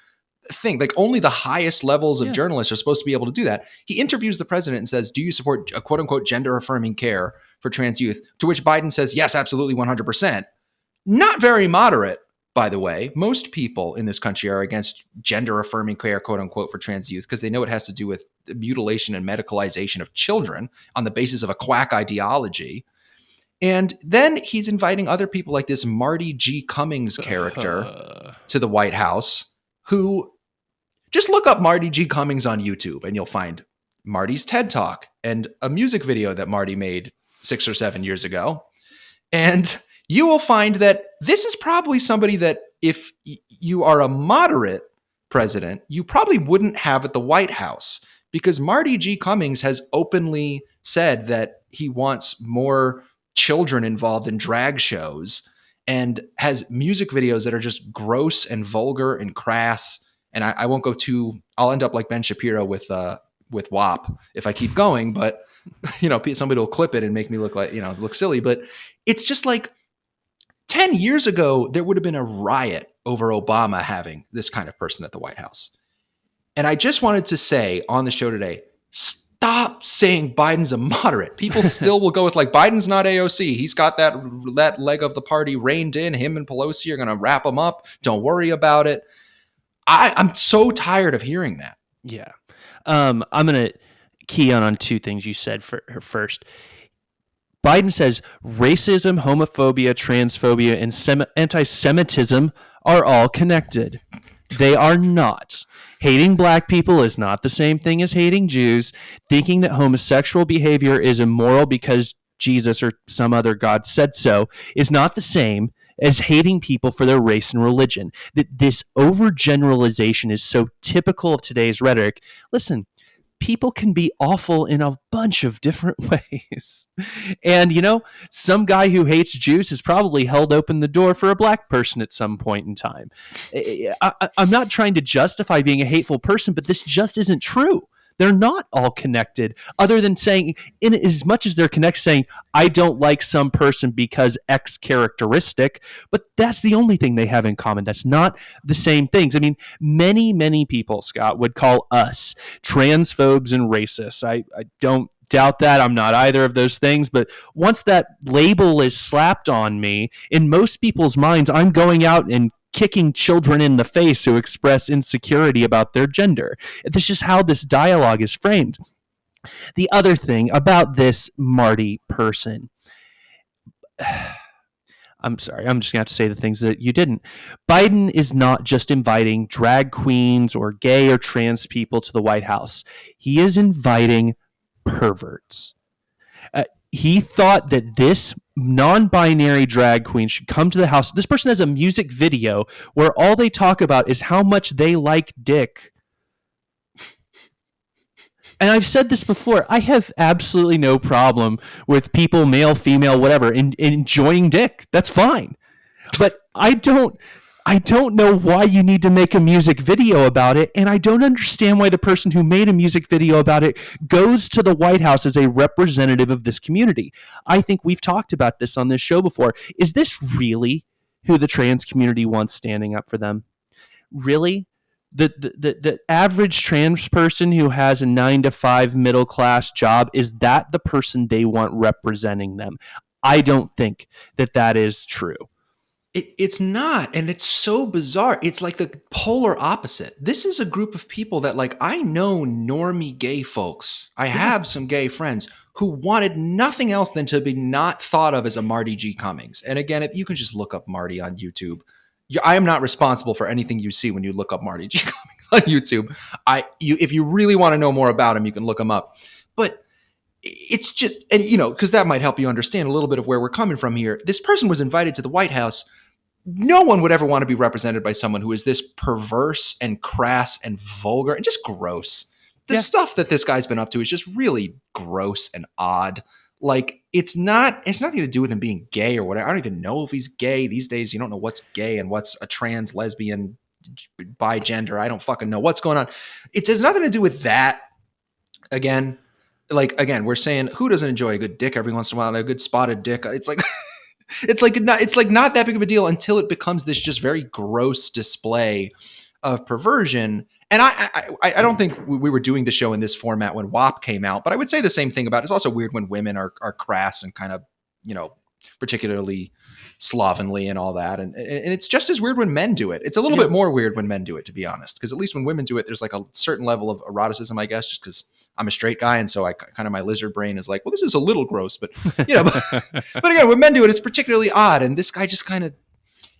thing. Like only the highest levels of journalists are supposed to be able to do that. He interviews the president and says, do you support a quote unquote gender affirming care for trans youth? To which Biden says, yes, absolutely 100%. Not very moderate, by the way. Most people in this country are against gender affirming care, quote unquote, for trans youth because they know it has to do with the mutilation and medicalization of children on the basis of a quack ideology. And then he's inviting other people like this Marty G. Cummings character to the White House, who just look up Marty G. Cummings on YouTube and you'll find Marty's TED Talk and a music video that Marty made 6 or 7 years ago. And you will find that this is probably somebody that if you are a moderate president, you probably wouldn't have at the White House, because Marty G. Cummings has openly said that he wants more children involved in drag shows and has music videos that are just gross and vulgar and crass. And I won't go I'll end up like Ben Shapiro with WAP if I keep going, but somebody will clip it and make me look silly. But it's just like 10 years ago, there would have been a riot over Obama having this kind of person at the White House. And I just wanted to say on the show today, stop saying Biden's a moderate. People still will go with like, Biden's not AOC. He's got that leg of the party reined in. Him and Pelosi are going to wrap him up. Don't worry about it. I'm so tired of hearing that.
Yeah. I'm going to key on two things you said first. Biden says racism, homophobia, transphobia, and anti-Semitism are all connected. They are not. Hating black people is not the same thing as hating Jews. Thinking that homosexual behavior is immoral because Jesus or some other God said so is not the same as hating people for their race and religion. This overgeneralization is so typical of today's rhetoric. Listen, people can be awful in a bunch of different ways. And, some guy who hates Jews has probably held open the door for a black person at some point in time. I'm not trying to justify being a hateful person, but this just isn't true. They're not all connected, other than saying, in as much as they're connected, saying, I don't like some person because X characteristic, but that's the only thing they have in common. That's not the same things. I mean, many people, Scott, would call us transphobes and racists. I don't doubt that. I'm not either of those things. But once that label is slapped on me, in most people's minds, I'm going out and kicking children in the face who express insecurity about their gender. This is just how this dialogue is framed. The other thing about this Marty person, I'm sorry, I'm just going to have to say the things that you didn't. Biden is not just inviting drag queens or gay or trans people to the White House. He is inviting perverts. He thought that this non-binary drag queen should come to the house. This person has a music video where all they talk about is how much they like dick. And I've said this before. I have absolutely no problem with people, male, female, whatever, enjoying dick. That's fine. But I don't know why you need to make a music video about it, and I don't understand why the person who made a music video about it goes to the White House as a representative of this community. I think we've talked about this on this show before. Is this really who the trans community wants standing up for them? Really? The average trans person who has a 9-to-5 middle-class job, is that the person they want representing them? I don't think that is true.
It's not, and it's so bizarre. It's like the polar opposite. This is a group of people that, like, I know normie gay folks. I have some gay friends who wanted nothing else than to be not thought of as a Marty G. Cummings. And again, if you can just look up Marty on YouTube, I am not responsible for anything you see when you look up Marty G. Cummings on YouTube. If you really want to know more about him, you can look him up. But it's just, and because that might help you understand a little bit of where we're coming from here. This person was invited to the White House. No one would ever want to be represented by someone who is this perverse and crass and vulgar and just gross. The stuff that this guy's been up to is just really gross and odd. Like, it's nothing to do with him being gay or whatever. I don't even know if he's gay. These days, you don't know what's gay and what's a trans, lesbian, bi-gender. I don't fucking know what's going on. It has nothing to do with that. Again, we're saying, who doesn't enjoy a good dick every once in a while? A good spotted dick. It's like... It's not that big of a deal until it becomes this just very gross display of perversion. And I don't think we were doing the show in this format when WAP came out, but I would say the same thing about it. It's also weird when women are crass and kind of, particularly slovenly and all that. And it's just as weird when men do it. It's a little bit more weird when men do it, to be honest, because at least when women do it, there's like a certain level of eroticism, I guess, just because I'm a straight guy. And so my lizard brain is like, well, this is a little gross, but but again, when men do it, it's particularly odd. And this guy just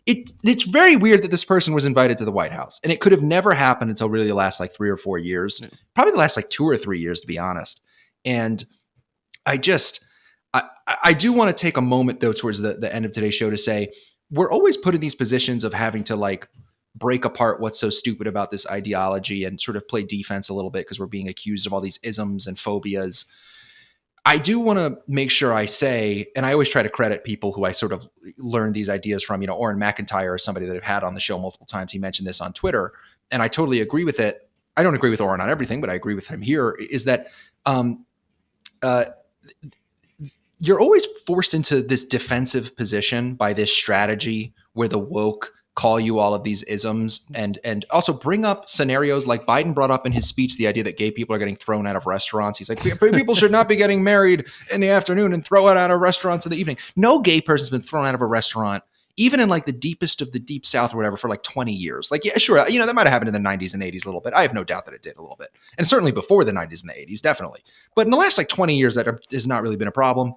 it's very weird that this person was invited to the White House, and it could have never happened until really the last like 3 or 4 years, probably the last like 2 or 3 years, to be honest. And I do want to take a moment though, towards the end of today's show, to say, we're always put in these positions of having to like break apart what's so stupid about this ideology and sort of play defense a little bit because we're being accused of all these isms and phobias. I do want to make sure I say, and I always try to credit people who I sort of learned these ideas from, Orrin McIntyre is somebody that I've had on the show multiple times. He mentioned this on Twitter, and I totally agree with it. I don't agree with Orrin on everything, but I agree with him here, is that you're always forced into this defensive position by this strategy where the woke call you all of these isms and also bring up scenarios like Biden brought up in his speech, the idea that gay people are getting thrown out of restaurants. He's like, people should not be getting married in the afternoon and throw it out of restaurants in the evening. No gay person's been thrown out of a restaurant, even in like the deepest of the deep South or whatever, for like 20 years. Like, yeah, sure, that might have happened in the 90s and 80s a little bit. I have no doubt that it did a little bit. And certainly before the 90s and the 80s, definitely. But in the last like 20 years, that has not really been a problem.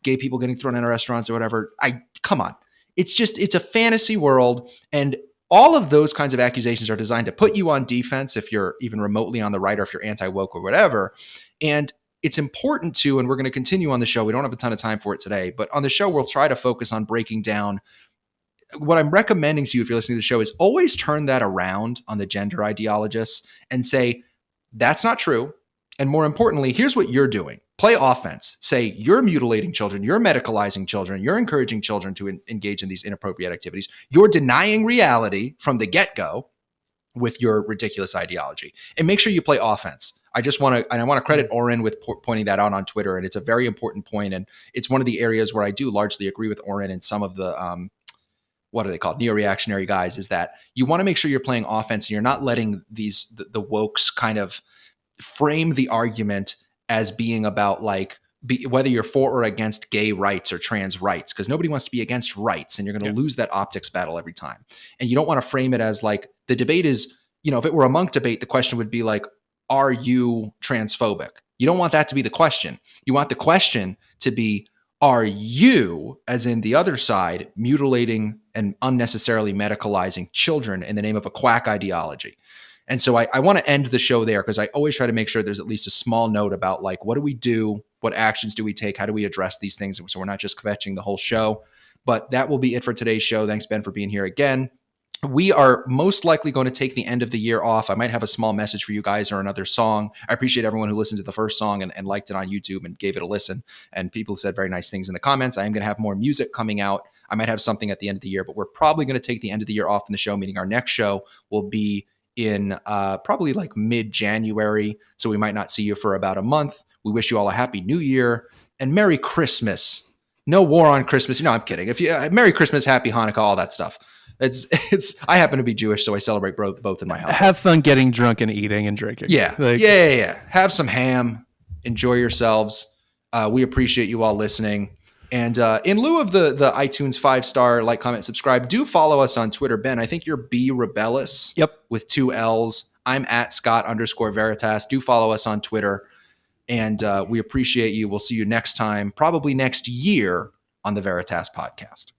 Gay people getting thrown out of restaurants or whatever. Come on. It's a fantasy world. And all of those kinds of accusations are designed to put you on defense if you're even remotely on the right or if you're anti-woke or whatever. And it's important to, and we're going to continue on the show. We don't have a ton of time for it today, but on the show, we'll try to focus on breaking down. What I'm recommending to you, if you're listening to the show, is always turn that around on the gender ideologists and say, that's not true. And more importantly, here's what you're doing. Play offense. Say you're mutilating children, you're medicalizing children, you're encouraging children to engage in these inappropriate activities. You're denying reality from the get-go with your ridiculous ideology. And make sure you play offense. I want to credit Oren with pointing that out on Twitter. And it's a very important point. And it's one of the areas where I do largely agree with Oren and some of the what are they called? Neo-reactionary guys, is that you want to make sure you're playing offense and you're not letting the wokes kind of frame the argument as being about like whether you're for or against gay rights or trans rights, because nobody wants to be against rights, and you're going to lose that optics battle every time. And you don't want to frame it as like the debate is, if it were a monk debate, the question would be like, are you transphobic? You don't want that to be the question. You want the question to be, are you, as in the other side, mutilating and unnecessarily medicalizing children in the name of a quack ideology? And so I want to end the show there, because I always try to make sure there's at least a small note about like, what do we do? What actions do we take? How do we address these things? So we're not just kvetching the whole show. But that will be it for today's show. Thanks, Ben, for being here again. We are most likely going to take the end of the year off. I might have a small message for you guys or another song. I appreciate everyone who listened to the first song and liked it on YouTube and gave it a listen. And people said very nice things in the comments. I am going to have more music coming out. I might have something at the end of the year, but we're probably going to take the end of the year off in the show, meaning our next show will be in probably like mid-January. So we might not see you for about a month. We wish you all a happy new year and Merry Christmas. No war on Christmas. I'm kidding. Merry Christmas, Happy Hanukkah, all that stuff. I happen to be Jewish, so I celebrate both in my house.
Have fun getting drunk and eating and drinking.
Yeah. Have some ham. Enjoy yourselves. We appreciate you all listening. And in lieu of the iTunes 5-star like, comment, subscribe, do follow us on Twitter. Ben, I think you're B Rebellis.
Yep.
With 2 L's. I'm at Scott_Veritas. Do follow us on Twitter. And we appreciate you. We'll see you next time, probably next year, on the Veritas Podcast.